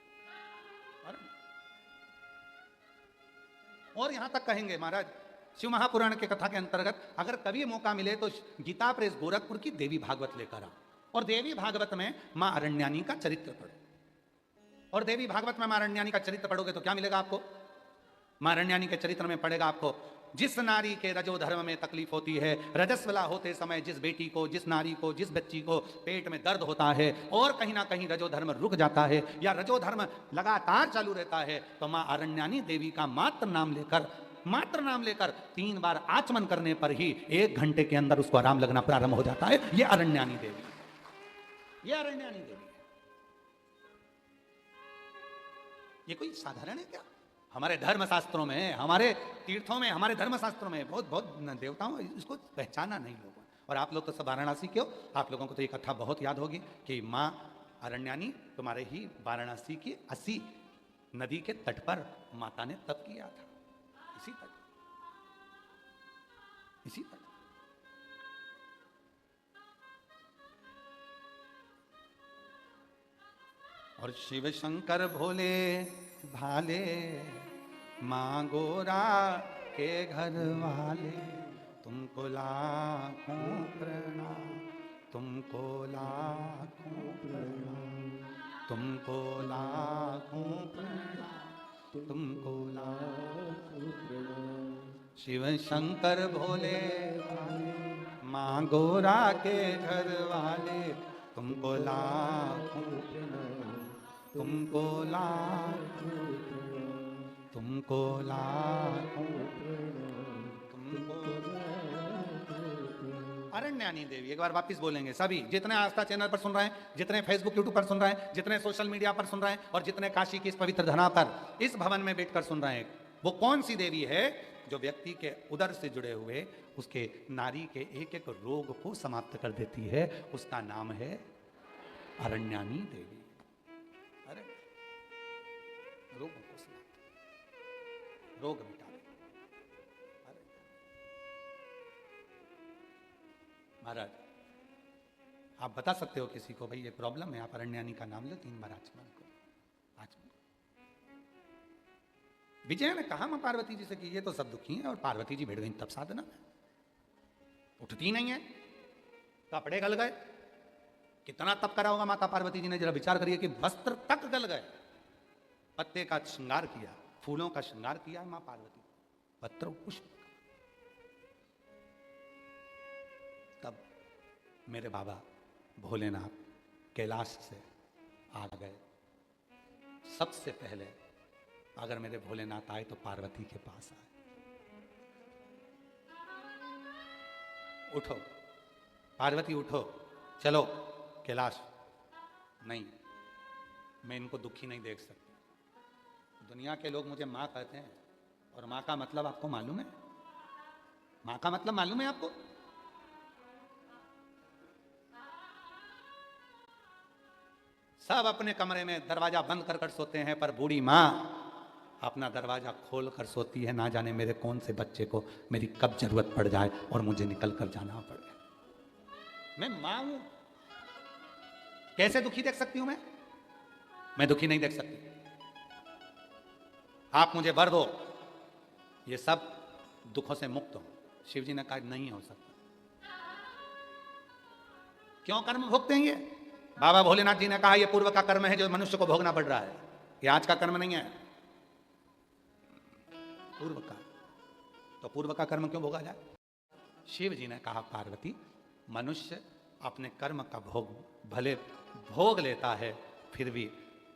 और यहां तक कहेंगे महाराज, शिव महापुराण के कथा के अंतर्गत अगर कभी मौका मिले तो गीता प्रेस गोरखपुर की देवी भागवत लेकर आओ, और देवी भागवत में मां अरण्यानी का चरित्र पढ़ो। और देवी भागवत में मां अरण्यानी का चरित्र पढ़ोगे तो क्या मिलेगा आपको? मां अरण्यानी के चरित्र में पढ़ेगा आपको, जिस नारी के रजोधर्म में तकलीफ होती है, रजस्वला होते समय जिस बेटी को, जिस नारी को, जिस बच्ची को पेट में दर्द होता है, और कहीं ना कहीं रजोधर्म रुक जाता है या रजोधर्म लगातार चालू रहता है, तो मां अरण्यानी देवी का मात्र नाम लेकर 3 बार आचमन करने पर ही 1 घंटे के अंदर उसको आराम लगना प्रारंभ हो जाता है। ये अरण्यानी देवी, ये अरण्यानी देवी। ये कोई साधारण है क्या? हमारे धर्म शास्त्रों में, हमारे तीर्थों में, हमारे धर्म शास्त्रों में बहुत बहुत देवताओं, इसको पहचाना नहीं लोगों। और आप लोग तो सब वाराणसी के हो, आप लोगों को तो ये कथा बहुत याद होगी कि माँ अरण्यानी तुम्हारे ही वाराणसी की 80 नदी के तट पर माता ने तप किया था। इसी तट, इसी तट। और शिव शंकर भोले भाले, माँ गोरा के घर वाले, तुमको लाखों प्रणाम, तुमको लाखों प्रणाम, तुमको लाखों प्रणाम, तुमको लाखों प्रणाम। शिव शंकर भोले भाले, माँ गोरा के घर वाले, तुमको लाखों प्रणाम, तुमको लाखों प्रणाम, तुमको लाखों प्रणाम, तुमको लाखों। अरण्यानी देवी, एक बार वापिस बोलेंगे सभी, जितने आस्था चैनल पर सुन रहे हैं, जितने फेसबुक यूट्यूब पर सुन रहे हैं, जितने सोशल मीडिया पर सुन रहे हैं, और जितने काशी की इस पवित्र धरा पर इस भवन में बैठकर सुन रहे हैं, वो कौन सी देवी है जो व्यक्ति के उदर से जुड़े हुए उसके नारी के एक एक रोग को समाप्त कर देती है? उसका नाम है अरण्यानी देवी। अरे रोगों को समाप्त, रोग मिटा दे। अरे महाराज, आप बता सकते हो किसी को, भाई ये प्रॉब्लम है, आप अरण्यानी का नाम लो, 3 बार आचमन को, आचमन। विजय ने कहा मां पार्वती जी से कि ये तो सब दुखी हैं, और पार्वती जी बैठ गई तब साधना में, उठती नहीं है, कपड़े गल गए। कितना तप करा होगा माता पार्वती जी ने, जरा विचार करिए कि वस्त्र तक गल गए। पत्ते का श्रृंगार किया, फूलों का श्रृंगार किया मां पार्वती, पत्र पुष्प। मेरे बाबा भोलेनाथ कैलाश से आ गए। सबसे पहले अगर मेरे भोलेनाथ आए तो पार्वती के पास आए। उठो पार्वती उठो, चलो कैलाश। नहीं, मैं इनको दुखी नहीं देख सकती। दुनिया के लोग मुझे माँ कहते हैं, और माँ का मतलब आपको मालूम है? माँ का मतलब मालूम है आपको? सब अपने कमरे में दरवाजा बंद कर कर सोते हैं, पर बूढ़ी माँ अपना दरवाजा खोल कर सोती है। ना जाने मेरे कौन से बच्चे को मेरी कब जरूरत पड़ जाए और मुझे निकल कर जाना पड़े। मैं माँ हूं, कैसे दुखी देख सकती हूं मैं दुखी नहीं देख सकती। आप मुझे वर दो, ये सब दुखों से मुक्त हो। शिव जी ने कहा नहीं हो सकता। क्यों कर्म भोगते हैं ये? बाबा भोलेनाथ जी ने कहा ये पूर्व का कर्म है जो मनुष्य को भोगना पड़ रहा है, ये आज का कर्म नहीं है, पूर्व का। तो पूर्व का कर्म क्यों भोगा जाए? शिव जी ने कहा पार्वती, मनुष्य अपने कर्म का भोग भले भोग लेता है, फिर भी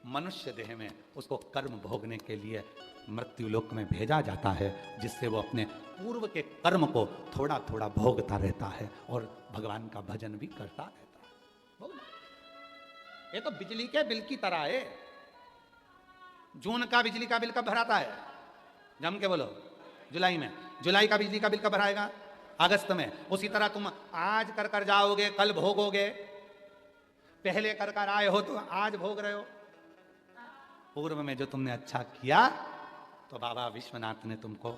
मनुष्य देह में उसको कर्म भोगने के लिए मृत्यु लोक में भेजा जाता है, जिससे वो अपने पूर्व के कर्म को थोड़ा थोड़ा भोगता रहता है और भगवान का भजन भी करता रहता है। ये तो बिजली के बिल की तरह है। जून का बिजली का बिल कब भराता है? जम के बोलो, जुलाई में। जुलाई का बिजली का बिल कब भराएगा? अगस्त में। उसी तरह तुम आज कर कर जाओगे, कल भोगोगे। पहले कर कर आए हो तो आज भोग रहे हो। पूर्व में जो तुमने अच्छा किया तो बाबा विश्वनाथ ने तुमको,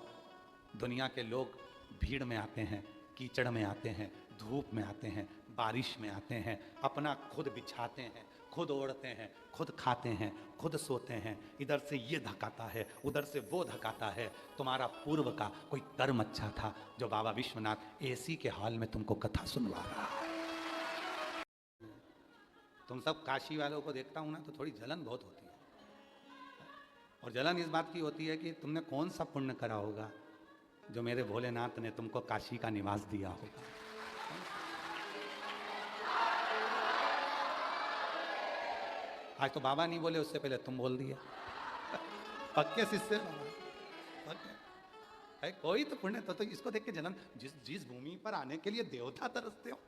दुनिया के लोग भीड़ में आते हैं, कीचड़ में आते हैं, धूप में आते हैं, बारिश में आते हैं, अपना खुद बिछाते हैं, खुद ओढ़ते हैं, खुद खाते हैं, खुद सोते हैं। इधर से ये धकाता है, उधर से वो धकाता है। तुम्हारा पूर्व का कोई कर्म अच्छा था जो बाबा विश्वनाथ एसी के हाल में तुमको कथा सुनवा रहा है। तुम सब काशी वालों को देखता हूं ना तो थोड़ी जलन बहुत होती है। और जलन इस बात की होती है कि तुमने कौन सा पुण्य करा होगा जो मेरे भोलेनाथ ने तुमको काशी का निवास दिया होगा। आज तो बाबा नहीं बोले, उससे पहले तुम बोल दिया। पक्के शिष्य है। कोई तो पुण्य तो इसको देख के जलन। जिस भूमि पर आने के लिए देवता तरसते हो,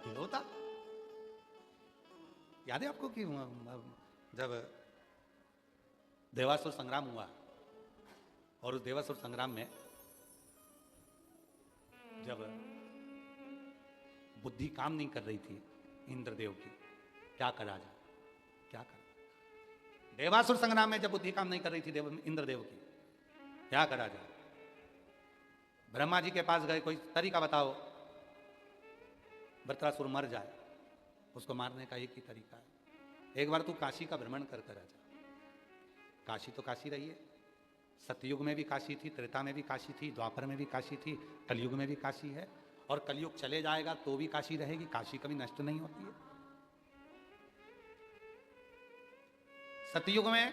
देवता। याद है आपको कि जब देवासुर संग्राम हुआ और उस देवासुर संग्राम में जब बुद्धि काम नहीं कर रही थी इंद्रदेव की, क्या करा जाए, क्या करा? देवासुर संग्राम में जब बुद्धि काम नहीं कर रही थी इंद्रदेव की, क्या करा जाए? ब्रह्मा जी के पास गए, कोई तरीका बताओ वृत्रासुर मर जाए। उसको मारने का एक ही तरीका है, एक बार तू काशी का भ्रमण कर कर आ जा। काशी तो काशी रही है, सतयुग में भी काशी थी, त्रेता में भी काशी थी, द्वापर में भी काशी थी, कलयुग में भी काशी है, और कलयुग चले जाएगा तो भी काशी रहेगी। काशी कभी नष्ट नहीं होती है। सतयुग में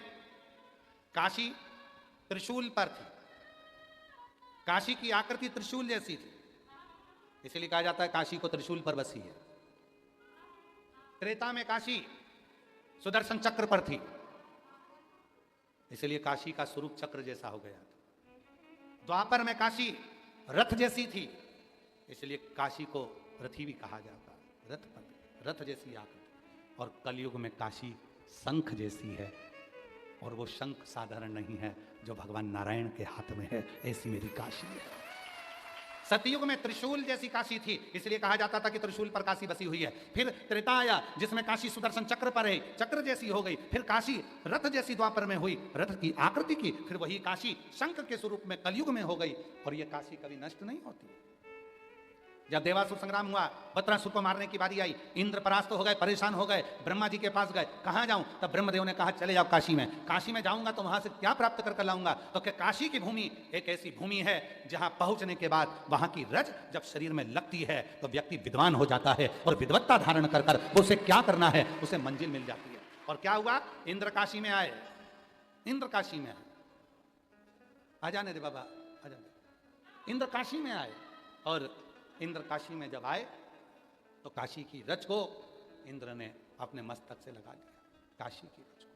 काशी त्रिशूल पर थी, काशी की आकृति त्रिशूल जैसी थी, इसलिए कहा जाता है काशी को त्रिशूल पर बसी है। त्रेता में काशी सुदर्शन चक्र पर थी, इसलिए काशी का स्वरूप चक्र जैसा हो गया था। द्वापर में काशी रथ जैसी थी, इसलिए काशी को रथी भी कहा जाता है, रथ पर, रथ जैसी आकृति। और कलयुग में काशी शंख जैसी है, और वो शंख साधारण नहीं है जो भगवान नारायण के हाथ में है, ऐसी मेरी काशी है। सतयुग में त्रिशूल जैसी काशी थी, इसलिए कहा जाता था कि त्रिशूल पर काशी बसी हुई है। फिर त्रेता आया जिसमें काशी सुदर्शन चक्र पर है, चक्र जैसी हो गई। फिर काशी रथ जैसी द्वापर में हुई, रथ की आकृति की। फिर वही काशी शंख के स्वरूप में कलयुग में हो गई, और यह काशी कभी नष्ट नहीं होती। जब देवासुर संग्राम हुआ, वृत्रासुर को मारने की बारी आई, इंद्र परास्त हो गए, परेशान हो गए, ब्रह्मा जी के पास गए, कहाँ जाऊं? तब ब्रह्मदेव ने कहा चले जाओ काशी में। काशी में जाऊंगा तो वहां से क्या प्राप्त कर लाऊंगा? तो क्या काशी की भूमि एक ऐसी भूमि है जहां पहुंचने के बाद वहां की रज जब शरीर में लगती है तो व्यक्ति विद्वान हो जाता है, और विद्वत्ता धारण कर कर उसे क्या करना है उसे मंजिल मिल जाती है। और क्या हुआ? इंद्र काशी में आए, इंद्र काशी में आए, आ जाने दे बाबा, आ जाने। इंद्र काशी में आए, और इंद्र काशी में जब आए तो काशी की रज को इंद्र ने अपने मस्तक से लगा दिया, काशी की रज को।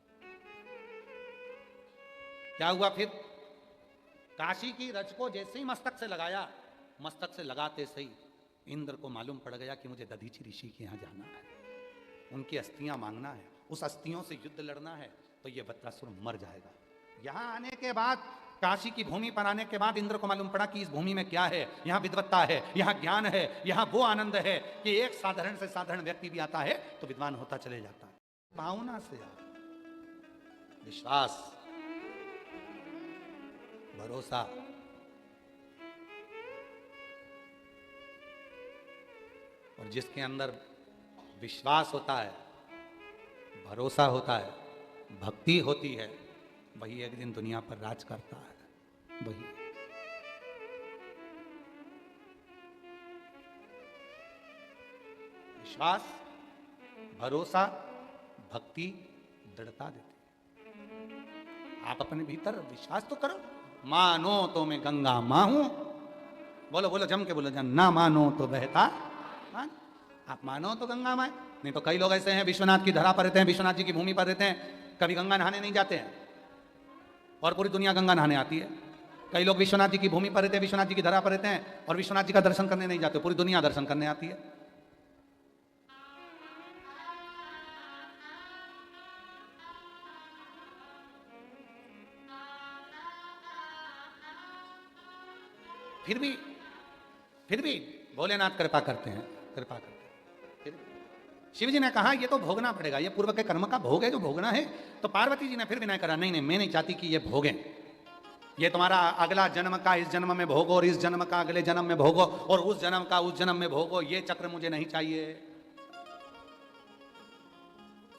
क्या हुआ फिर? काशी की रज को जैसे ही मस्तक से लगाया, मस्तक से लगाते सही इंद्र को मालूम पड़ गया कि मुझे दधीचि ऋषि के यहाँ जाना है, उनकी अस्थियां मांगना है, उस अस्थियों से युद्ध लड़ना है, तो ये वृत्रासुर मर जाएगा। यहां आने के बाद, काशी की भूमि पर आने के बाद इंद्र को मालूम पड़ा कि इस भूमि में क्या है, यहां विद्वत्ता है, यहां ज्ञान है, यहां वो आनंद है कि एक साधारण से साधारण व्यक्ति भी आता है तो विद्वान होता चले जाता है। भावना से विश्वास, भरोसा, और जिसके अंदर विश्वास होता है, भरोसा होता है, भक्ति होती है, वही एक दिन दुनिया पर राज करता है। वही विश्वास, भरोसा, भक्ति दृढ़ता देती है। आप अपने भीतर विश्वास तो करो, मानो तो मैं गंगा मां हूं, बोलो बोलो जम के बोलो, जन ना मानो तो बहता मान। आप मानो तो गंगा मां, नहीं तो कई लोग ऐसे हैं विश्वनाथ की धरा पर रहते हैं, विश्वनाथ जी की भूमि पर रहते हैं, कभी गंगा नहाने नहीं जाते हैं और पूरी दुनिया गंगा नहाने आती है। कई लोग विश्वनाथ जी की भूमि पर रहते हैं, विश्वनाथ जी की धरा पर रहते हैं और विश्वनाथ जी का दर्शन करने नहीं जाते, पूरी दुनिया दर्शन करने आती है। फिर भी भोलेनाथ कृपा करते हैं, कृपा करते हैं। फिर शिव जी ने कहा ये तो भोगना पड़ेगा, ये पूर्व के कर्म का भोग है जो भोगना है। तो पार्वती जी ने फिर विनय करा, नहीं नहीं मैं नहीं चाहती कि ये भोगे, ये तुम्हारा अगला जन्म का इस जन्म में भोगो और इस जन्म का अगले जन्म में भोगो और उस जन्म का उस जन्म में भोगो, ये चक्र मुझे नहीं चाहिए,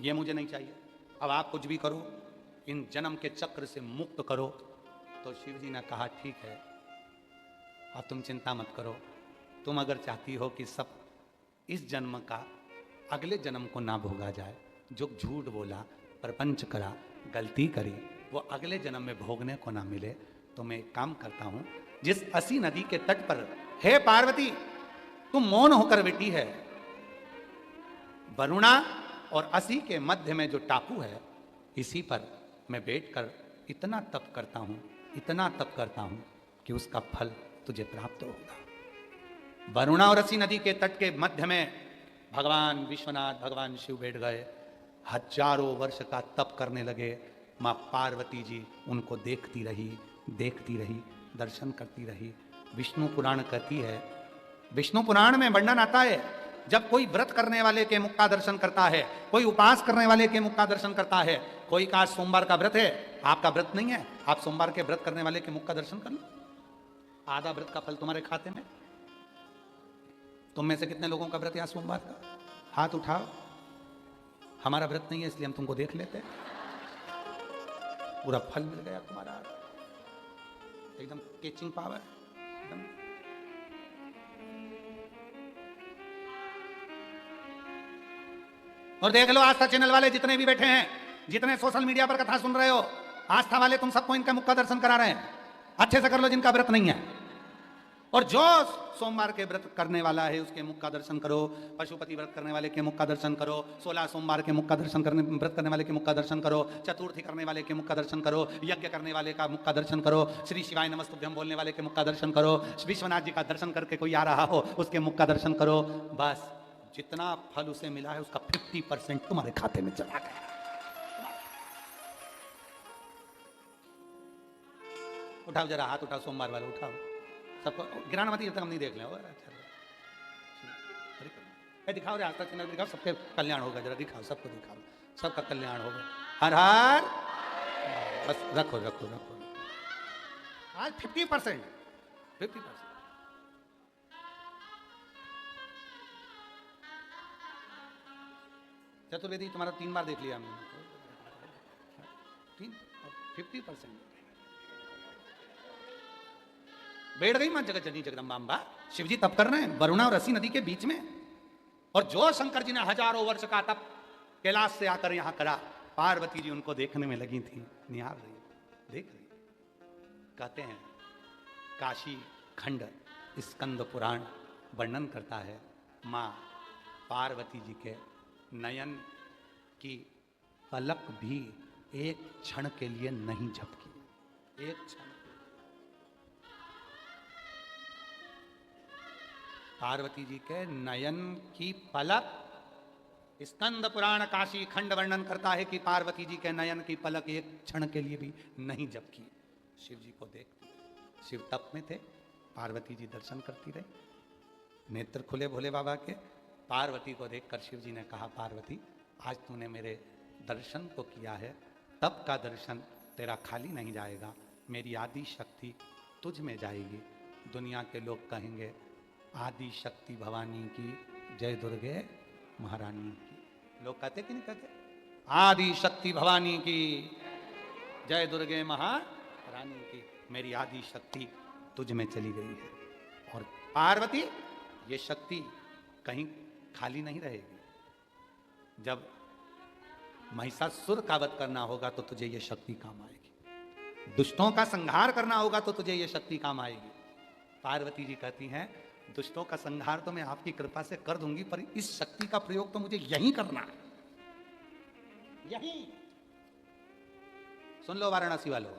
ये मुझे नहीं चाहिए। अब आप कुछ भी करो, इन जन्म के चक्र से मुक्त करो। तो शिव जी ने कहा ठीक है, अब तुम चिंता मत करो, तुम अगर चाहती हो कि सब इस जन्म का अगले जन्म को ना भोगा जाए, जो झूठ बोला, प्रपंच करा, गलती करी, वो अगले जन्म में भोगने को ना मिले, तो मैं एक काम करता हूं, जिस असी नदी के तट पर, हे पार्वती तुम मौन होकर बैठी है, वरुणा और असी के मध्य में जो टापू है, इसी पर मैं बैठकर इतना तप करता हूं, इतना तप करता हूं कि उसका फल तुझे प्राप्त होगा। वरुणा और असी नदी के तट के मध्य में भगवान विश्वनाथ, भगवान शिव बैठ गए, हजारों वर्ष का तप करने लगे। माँ पार्वती जी उनको देखती रही, दर्शन करती रही। विष्णु पुराण कहती है, विष्णु पुराण में वर्णन आता है, जब कोई व्रत करने वाले के मुख का दर्शन करता है, कोई उपास करने वाले के मुख का दर्शन करता है, कोई का सोमवार का व्रत है, आपका व्रत नहीं है, आप सोमवार के व्रत करने वाले के मुख का दर्शन कर लो, आधा व्रत का फल तुम्हारे खाते में। तुम में से कितने लोगों का व्रत है सोमवार का? हाथ उठाओ। हमारा व्रत नहीं है इसलिए हम तुमको देख लेते हैं। पूरा फल मिल गया तुम्हारा, एकदम कैचिंग पावर एकदम। और देख लो आस्था चैनल वाले जितने भी बैठे हैं, जितने सोशल मीडिया पर कथा सुन रहे हो, आस्था वाले तुम सबको इनका मुख का दर्शन करा रहे हैं। अच्छे से कर लो जिनका व्रत नहीं है, और जो सोमवार के व्रत करने वाला है उसके मुख का दर्शन करो, पशुपति व्रत करने वाले के मुख का दर्शन करो, 16 सोमवार के मुख का दर्शन करने, व्रत करने वाले के मुख का दर्शन करो, चतुर्थी करने वाले के मुख का दर्शन करो, यज्ञ करने वाले का मुख का दर्शन करो, श्री शिवाय नमस्तुभ्यम बोलने वाले के मुख का दर्शन करो, विश्वनाथ जी का दर्शन करके कोई आ रहा हो उसके मुख का दर्शन करो। बस जितना फल उसे मिला है उसका 50% तुम्हारे खाते में चला गया। उठाओ जरा हाथ उठाओ, सोमवार वाले उठाओ, सबको गिराना मत, तक हम नहीं देख लें। दिखाओ रे आस्था चैनल दिखाओ, सबके कल्याण होगा, जरा दिखाओ, सबको दिखाओ, सबका कल्याण होगा। हर हर, बस रखो रखो रखो। आज 50%। चतुर्वेदी तुम्हारा 3 बार देख लिया हमने, 50%। बैठ गई मां जगत जननी जगदम्बा, शिव जी तप कर रहे हैं वरुणा और असी नदी के बीच में। और जो शंकर जी ने हजारों वर्ष का तप कैलाश से आकर यहां करा, पार्वती जी उनको देखने में लगी थी, निहार रही, देख रही। कहते हैं काशी खंड स्कंद पुराण वर्णन करता है, मां पार्वती जी के नयन की पलक भी एक क्षण के लिए नहीं झपकी, एक क्षण। पार्वती जी के नयन की पलक, स्कंद पुराण काशी खंड वर्णन करता है कि पार्वती जी के नयन की पलक एक क्षण के लिए भी नहीं झपकी। शिव जी को देखती, शिव तप में थे, पार्वती जी दर्शन करती रही, नेत्र खुले भोले बाबा के। पार्वती को देखकर शिव जी ने कहा, पार्वती आज तूने मेरे दर्शन को किया है, तप का दर्शन तेरा खाली नहीं जाएगा, मेरी आदि शक्ति तुझ में जाएगी। दुनिया के लोग कहेंगे आदि शक्ति भवानी की जय, दुर्गे महारानी की। लोग कहते कि नहीं कहते, आदि शक्ति भवानी की जय, दुर्गे महारानी की। मेरी आदि शक्ति तुझ में चली गई है और पार्वती ये शक्ति कहीं खाली नहीं रहेगी। जब महिषासुर का वध करना होगा तो तुझे ये शक्ति काम आएगी, दुष्टों का संहार करना होगा तो तुझे ये शक्ति काम आएगी। पार्वती जी कहती हैं, दुष्टों का संहार तो मैं आपकी कृपा से कर दूंगी, पर इस शक्ति का प्रयोग तो मुझे यहीं करना है, यहीं। सुन लो वाराणसी वालों,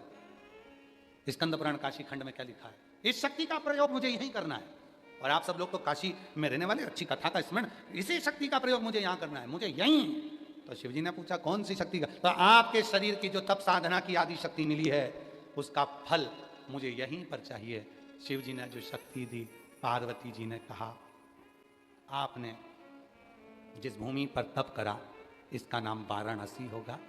स्कंद पुराण काशी खंड में क्या लिखा है, इस शक्ति का प्रयोग मुझे यहीं करना है। और आप सब लोग तो काशी में रहने वाले, अच्छी कथा का स्मरण, इसी शक्ति का प्रयोग मुझे यहां करना है, मुझे यहीं। तो शिवजी ने पूछा कौन सी शक्ति का? तो आपके शरीर की जो तप साधना की आदि शक्ति मिली है उसका फल मुझे यहीं पर चाहिए। शिवजी ने जो शक्ति दी, पार्वती जी ने कहा, आपने जिस भूमि पर तप करा इसका नाम वाराणसी होगा,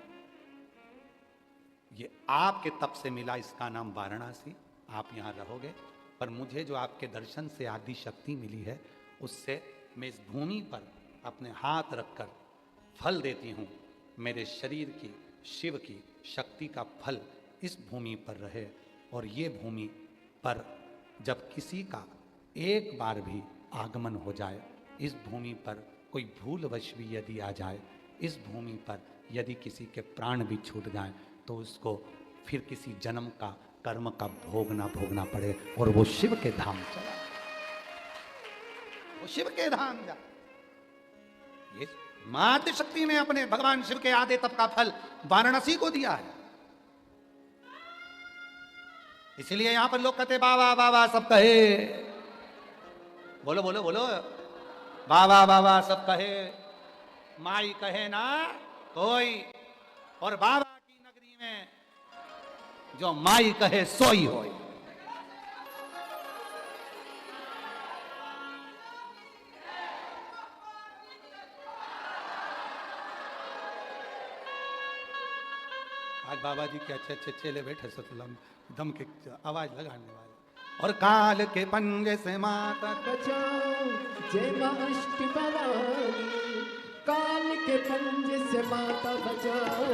ये आपके तप से मिला, इसका नाम वाराणसी, आप यहाँ रहोगे। पर मुझे जो आपके दर्शन से आदि शक्ति मिली है उससे मैं इस भूमि पर अपने हाथ रखकर फल देती हूँ। मेरे शरीर की, शिव की शक्ति का फल इस भूमि पर रहे, और ये भूमि पर जब किसी का एक बार भी आगमन हो जाए, इस भूमि पर कोई भूलवश भी यदि आ जाए, इस भूमि पर यदि किसी के प्राण भी छूट जाएं, तो उसको फिर किसी जन्म का कर्म का भोग ना भोगना पड़े और वो शिव के धाम चला, वो शिव के धाम जा। ये मातृ शक्ति ने अपने भगवान शिव के आदे तप का फल वाराणसी को दिया है। इसलिए यहां पर लोग कहते बाबा बाबा सब कहे, बोलो बोलो बोलो, बाबा बाबा सब कहे, माई कहे ना कोई, और बाबा की नगरी में जो माई कहे सोई होई। आज बाबा जी के अच्छे अच्छे चेले बैठे सतलम दम के आवाज लगाने वाले। और काल के पंजे से माता बचाओ जय मां अष्ट भवानी, काल के पंजे से माता बचाओ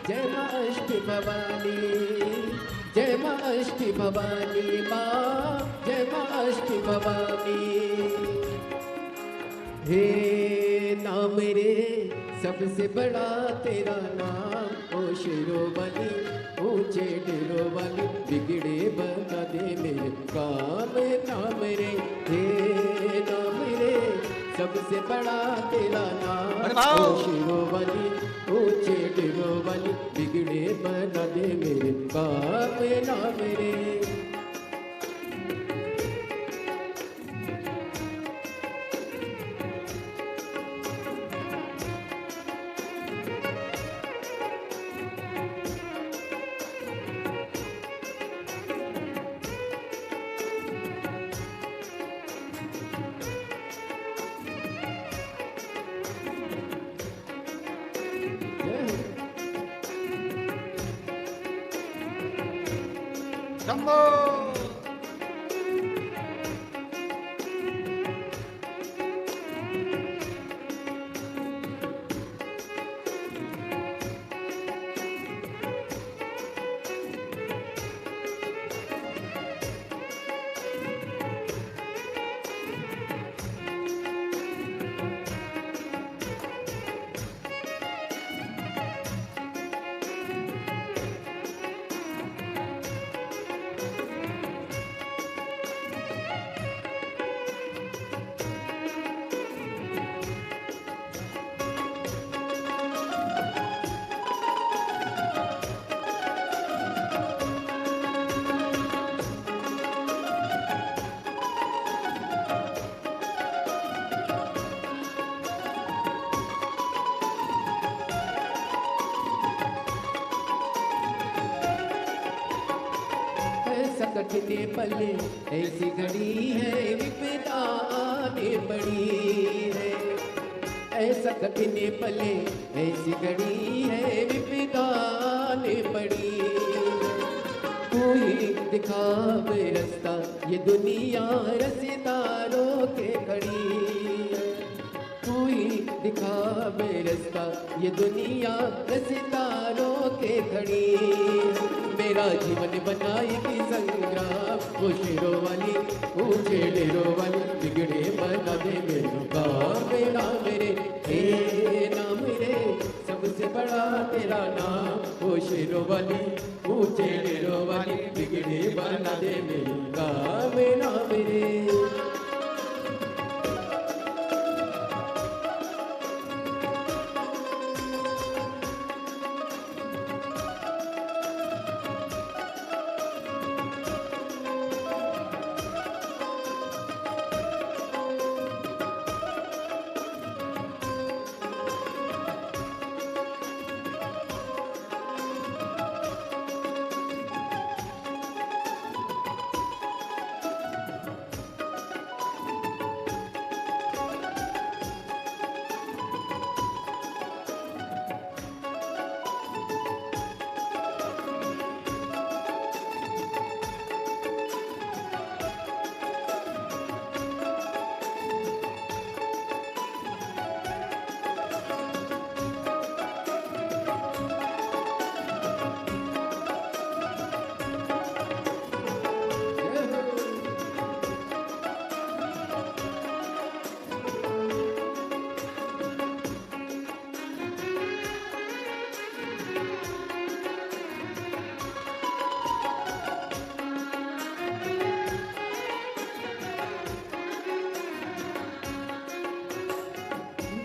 जय मां अष्ट भवानी, जय मां अष्ट भवानी मां, जय मां अष्ट भवानी। हे नाम रे सबसे बड़ा तेरा नाम, ओ शिरोमणि ऊंचे डेरों वाली, बिगड़े बता दे मेरे काम नाम रे। हे नाम रे सबसे बड़ा तेरा नाम, ओ शिरोमणि ऊंचे डेरों वाली, बिगड़े बता दे मेरे काम नाम रे। शंभो। कठिन पल ऐसी घड़ी है विपदा आने पड़ी है, ऐसा कठिन पल ऐसी घड़ी है विपदा आने पड़ी। तू ही दिखावे रास्ता ये दुनिया रस्तेदारों के खड़ी, तू ही दिखावे रास्ता ये दुनिया रस्तेदारों के खड़ी। मेरा जीवन बनाएगी संग्राम वो शेरों वाली ऊंचे डेरों वाली, बिगड़े बना दे मेरे काम मेरा मेरे हे नाम मेरे, सबसे बड़ा तेरा नाम वो शेरों वाली ऊंचे डेरों वाली, बिगड़े बना दे मेरे काम मेरा मेरे।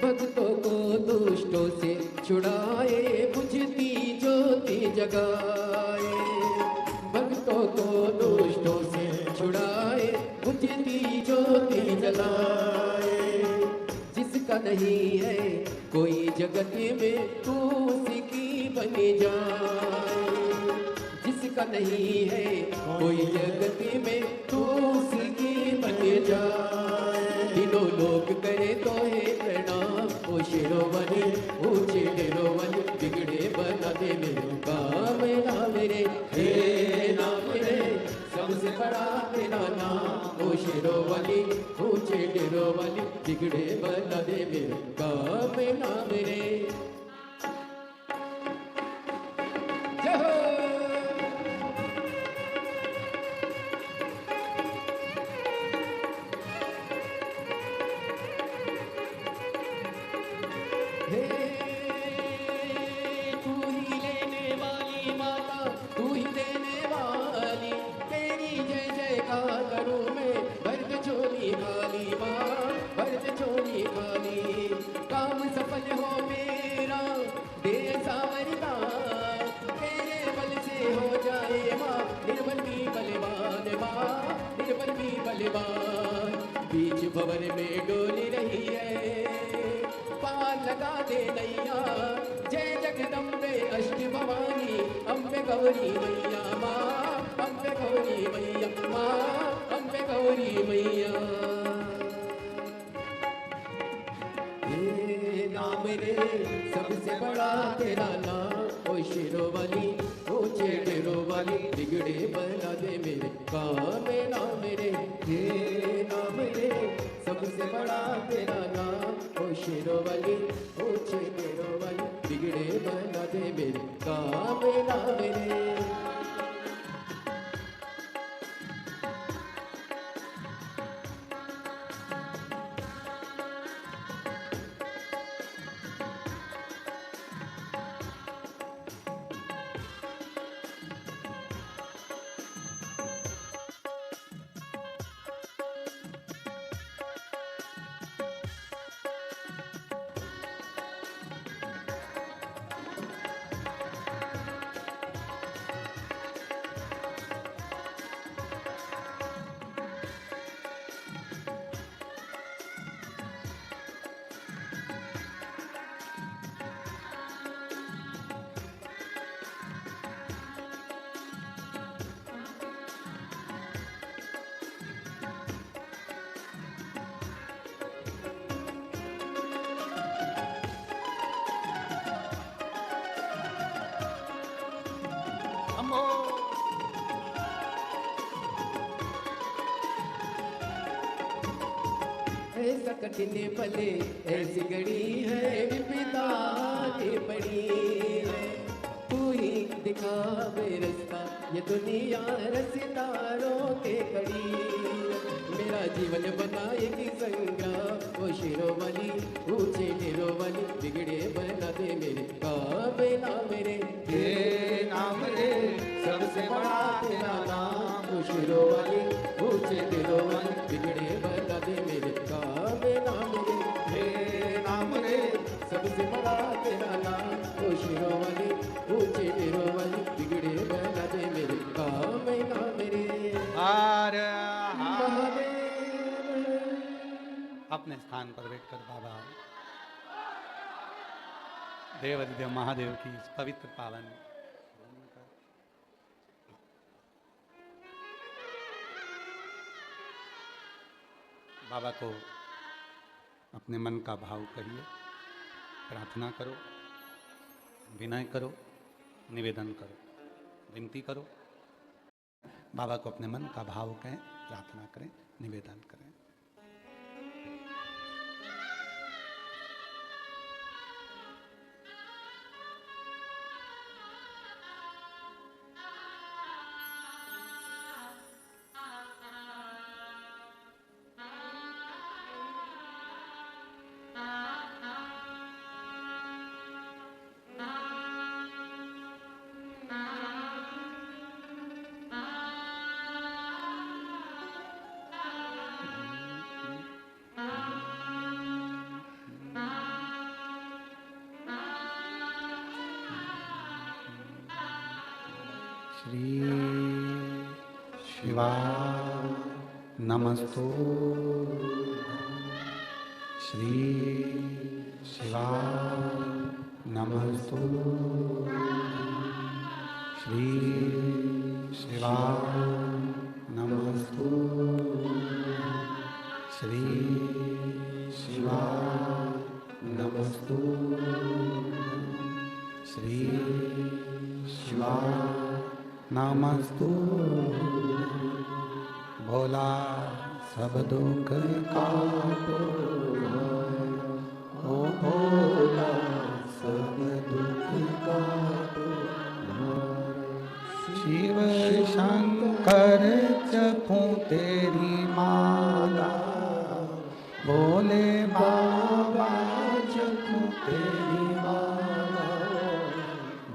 भक्तों को दुष्टों से छुड़ाए बुझती ज्योति जगाए, भक्तों को दुष्टों से छुड़ाए बुझती ज्योति जलाए। जिसका नहीं है कोई जगत में तू उसी की बन जाए, जिसका नहीं है कोई जगत में तू उसी की बन जाए। तीनों लोग करे तो है प्रणाम ओ शेरों वाली ऊंचे डेरों वाली, बिगड़े बना दे मेरे काम ना मेरे हे ना मेरे, सबसे बड़ा तेरा नाम ओ शेरों वाली ऊंचे डेरों वाली, बिगड़े बना दे मेरे काम ना मेरे। जय हो। तू ही लेने वाली माता तू ही देने वाली, तेरी जय जयकार करूं मैं भरत झोली खाली माँ भरत झोली खाली। काम सफल हो मेरा दे सावरिता, तेरे बल से हो जाए माँ निर्बल भी बलवान, माँ निर्बल भी बलवान। बीच भवन में डोली रही है पार लगा दे नैया, जय जगदम्बे अष्ट भवानी अम्बे गौरी मैया माँ अम्बे गौरी मैया माँ अम्बे गौरी मैया। हे नाम रे सबसे बड़ा तेरा नाम ओ शेरों वाली ऊंचे डेरों वाली, बिगड़े बना दे मेरे काम नाम रे। हे नाम रे सबसे बड़ा तेरा नाम ओ शेरों वाली ऊंचे डेरों वाली, बिगड़े बना दे मेरे काम नाम रे। सकट ने पले ऐसी घड़ी है विपदा के पड़ी तू ही दिखावे रास्ता ये दुनिया रस्तारों के कड़ी मेरा जीवन बनाएगी संग्राम ओ शेरों वाली ऊंचे ढेरों वाली बिगड़े बना दे मेरे काबे ना मेरे हे नाम रे सबसे बड़ा तेरा नाम ओ शेरों वाली ऊंचे ढेरों वाली बिगड़े बना दे मेरे काबे ना मेरे हे नाम रे सबसे बड़ा तेरा नाम ओ शेरों वाली ऊंचे ढेरों वाली बिगड़े बना दे मेरे काबे ना मेरे हर हर महादेव अपने स्थान पर बैठकर बाबा देवाधिदेव महादेव की इस पवित्र पावन बाबा को अपने मन का भाव कहिए, प्रार्थना करो, विनय करो, निवेदन करो, विनती करो। बाबा को अपने मन का भाव कहें, प्रार्थना करें, निवेदन करें। श्री शिवा नमस्तो श्री शिवा नमस्तो श्री शिवा नमस्तो श्री शिवा नमस्तो श्री शिवा नमस्तु भोला सब दुख काटो ओ भोला सब दुख काटो शिव शंकर जपूं तेरी माला भोले बाबा जपूं तेरी माला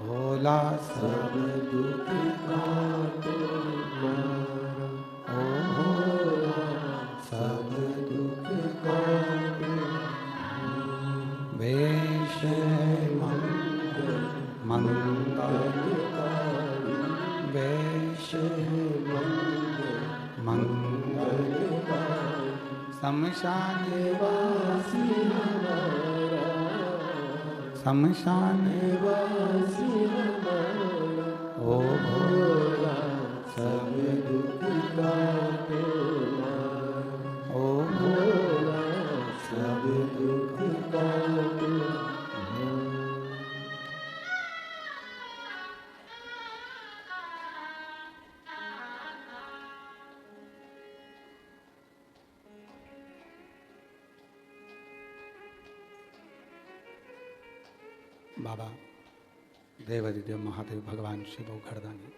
भोला सब दुख काटो ओ भोला सब दुख काटो वेश मंगल वेश मंगल शमशान वासी शमशान वासी ओ भोला सब दुख काटो ओ भोला सब दुख काटो बाबा देवाधिदेव महादेव भगवान शिव घरदानी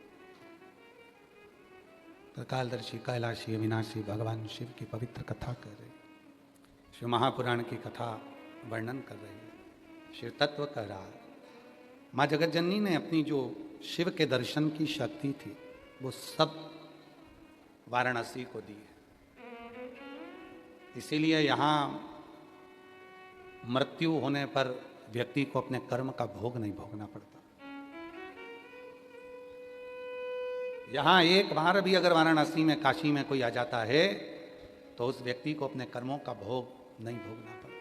त्रिकालदर्शी कैलाशी अविनाशी भगवान शिव की पवित्र कथा कर रहे, शिव महापुराण की कथा वर्णन कर रही है, शिव तत्व कर रहा है। माँ जगत जननी ने अपनी जो शिव के दर्शन की शक्ति थी वो सब वाराणसी को दी है। इसीलिए यहाँ मृत्यु होने पर व्यक्ति को अपने कर्म का भोग नहीं भोगना पड़ता। यहां एक बार भी अगर वाराणसी में काशी में कोई आ जाता है तो उस व्यक्ति को अपने कर्मों का भोग नहीं भोगना पड़ता।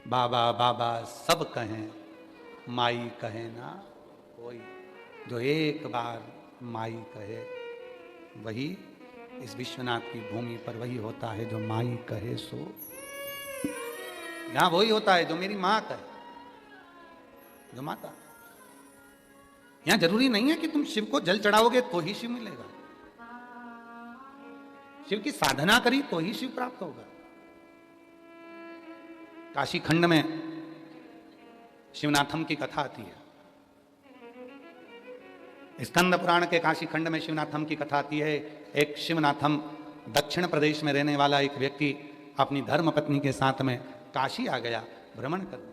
बाबा बाबा सब कहें माई कहे ना कोई, जो एक बार माई कहे वही इस विश्वनाथ की भूमि पर वही होता है जो माई कहे सो। यहां वही होता है जो मेरी मां कहे, जो माता। यहां जरूरी नहीं है कि तुम शिव को जल चढ़ाओगे तो ही शिव मिलेगा। शिव की साधना करी तो ही शिव प्राप्त होगा। काशी खंड में शिवनाथम की कथा आती है। स्कंद पुराण के काशी खंड में शिवनाथम की कथा आती है। एक शिवनाथम दक्षिण प्रदेश में रहने वाला एक व्यक्ति अपनी धर्म पत्नी के साथ में काशी आ गया भ्रमण करने।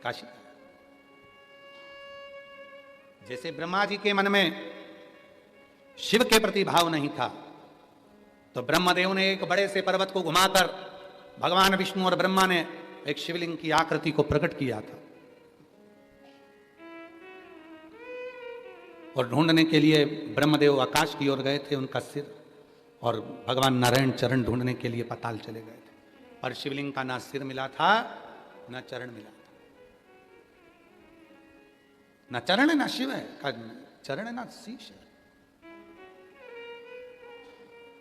काशी जैसे ब्रह्मा जी के मन में शिव के प्रति भाव नहीं था, तो ब्रह्मदेव ने एक बड़े से पर्वत को घुमाकर भगवान विष्णु और ब्रह्मा ने एक शिवलिंग की आकृति को प्रकट किया था। और ढूंढने के लिए ब्रह्मदेव आकाश की ओर गए थे, उनका सिर, और भगवान नारायण चरण ढूंढने के लिए पाताल चले गए थे। पर शिवलिंग का ना सिर मिला था ना चरण मिला था। ना चरण है ना शिव है, चरण है ना शीश है।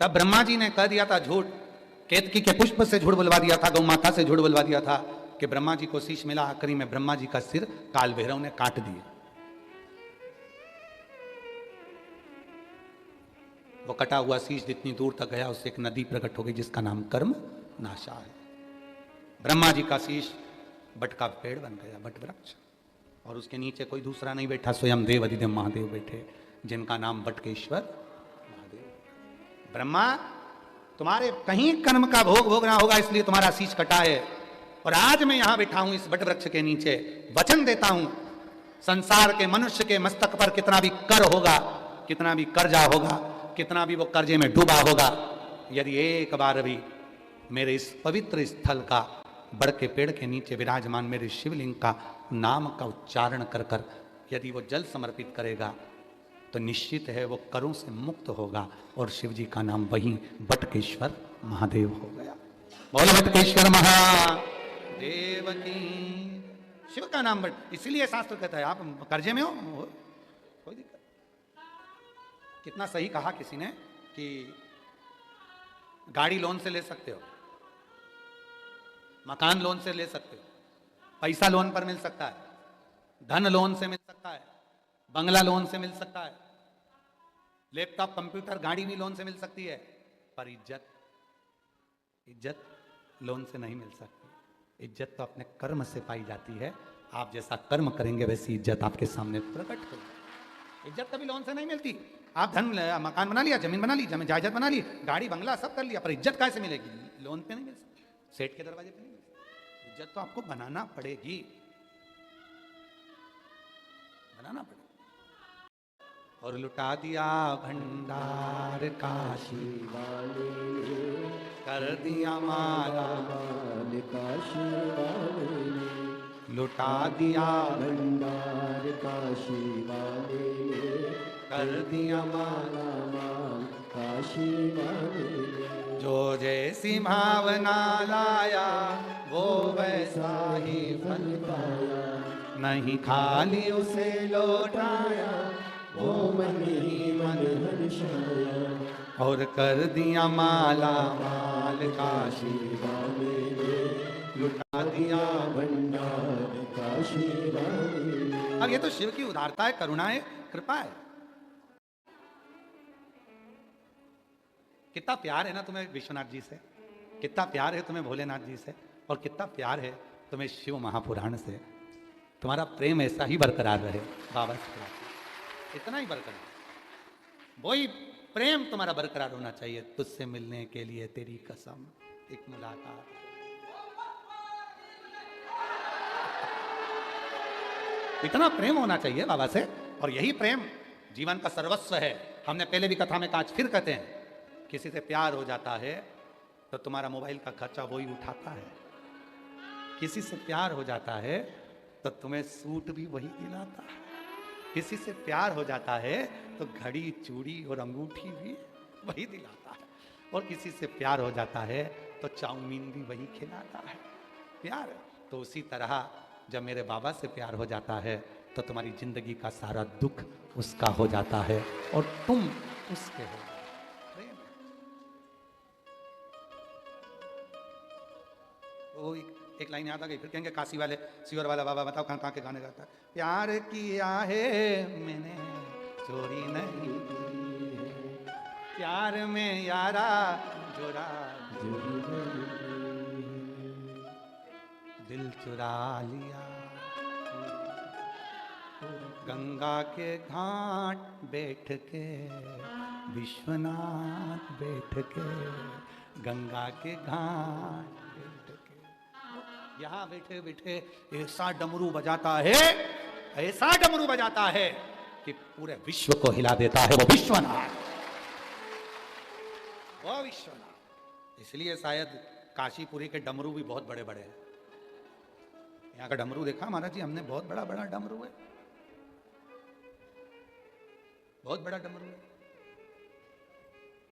तब ब्रह्मा जी ने कह दिया था झूठ, केतकी के पुष्प से झूठ बुलवा दिया था, गौ माता से झूठ बुलवा दिया था कि ब्रह्मा जी को शीश मिला। आखिरी में ब्रह्मा जी का सिर काल भैरव ने काट दिया। वो कटा हुआ शीश जितनी दूर तक गया उससे एक नदी प्रकट हो गई जिसका नाम कर्म नाशा है। ब्रह्मा जी का शीश बट का पेड़ बन गया, बट वृक्ष, और उसके नीचे कोई दूसरा नहीं बैठा, स्वयं देव अधिदेव महादेव बैठे जिनका नाम बटकेश्वर महादेव। ब्रह्मा तुम्हारे कहीं कर्म का भोग भोगना होगा इसलिए तुम्हारा शीश कटा है, और आज मैं यहां बैठा हूं इस बट वृक्ष के नीचे, वचन देता हूं संसार के मनुष्य के मस्तक पर कितना भी कर होगा, कितना भी कर्जा होगा, कितना भी वो कर्जे में डूबा होगा, यदि एक बार भी मेरे इस पवित्र स्थल का बड़ के पेड़ के नीचे विराजमान मेरे शिवलिंग का नाम का उच्चारण कर कर यदि वो जल समर्पित करेगा तो निश्चित है वो करों से मुक्त होगा, और शिव जी का नाम वही बटकेश्वर महादेव हो गया। बोलो बटकेश्वर महादेव की। शिव का नाम बट, इसीलिए शास्त्र कहता है आप कर्जे में हो कोई दिक्कत। कितना सही कहा किसी ने कि गाड़ी लोन से ले सकते हो, मकान लोन से ले सकते हो, पैसा लोन पर मिल सकता है, धन लोन से मिल सकता है, बंगला लोन से मिल सकता है, लैपटॉप कंप्यूटर गाड़ी भी लोन से मिल सकती है, पर इज्जत लोन से नहीं मिल सकती। इज्जत तो अपने कर्म से पाई जाती है। आप जैसा कर्म करेंगे वैसी इज्जत आपके सामने प्रकट होगी। इज्जत कभी लोन से नहीं मिलती। आप धन मकान बना लिया, जमीन बना ली, जमीन जायदाद बना ली, गाड़ी बंगला सब कर लिया, पर इज्जत कैसे मिलेगी? लोन पे नहीं मिल सकती, सेठ के दरवाजे पे नहीं मिल सकती। इज्जत तो आपको बनाना पड़ेगी, बनाना पड़ेगा। और लुटा दिया भंडार काशी वाले कर दिया माला, माल काशी वाले लुटा दिया भंडार काशी वाले कर दिया माला, माल काशी वाले जो जैसी भावना लाया वो वैसा ही फल पाया, नहीं खाली उसे लौटाया वो मन ही मन हर्षाया, और कर दिया माला माल काशी वाले लुटा दिया। भंडार काशी वाले। अब ये तो शिव की उदारता है, करुणा है, कृपा है। कितना प्यार है ना तुम्हें विश्वनाथ जी से, कितना प्यार है तुम्हें भोलेनाथ जी से, और कितना प्यार है तुम्हें शिव महापुराण से। तुम्हारा प्रेम ऐसा ही बरकरार रहे बाबा से, इतना ही बरकरार, वही प्रेम तुम्हारा बरकरार होना चाहिए। तुझसे मिलने के लिए तेरी कसम एक मुलाकात। इतना प्रेम होना चाहिए बाबा से, और यही प्रेम जीवन का सर्वस्व है। हमने पहले भी कथा में कहा, फिर कहते हैं, किसी से प्यार हो जाता है तो तुम्हारा मोबाइल का खर्चा वही उठाता है, किसी से प्यार हो जाता है तो तुम्हें सूट भी वही दिलाता है, किसी से प्यार हो जाता है तो घड़ी चूड़ी और अंगूठी भी वही दिलाता है, और किसी से प्यार हो जाता है तो चाउमीन भी वही खिलाता है। प्यार तो उसी तरह जब मेरे बाबा से प्यार हो जाता है तो तुम्हारी जिंदगी का सारा दुख उसका हो जाता है और तुम उसके हो। प्रेम वो एक लाइन याद आ गई, फिर कहेंगे काशी वाले सिवर वाला बाबा बताओ कहाँ कहाँ के गाने गाता है। प्यार किया है मैंने चोरी नहीं की है, प्यार में यारा जोरा दिल चुरा लिया। गंगा के घाट बैठ के विश्वनाथ बैठ के, गंगा के घाट बैठ के, यहाँ बैठे बैठे ऐसा डमरू बजाता है, ऐसा डमरू बजाता है कि पूरे विश्व को हिला देता है वो विश्वनाथ, वो विश्वनाथ। इसलिए शायद काशीपुरी के डमरू भी बहुत बड़े बड़े हैं। यहाँ का डमरू देखा महाराज जी हमने, बहुत बड़ा बड़ा डमरू है, बहुत बड़ा डमरू है।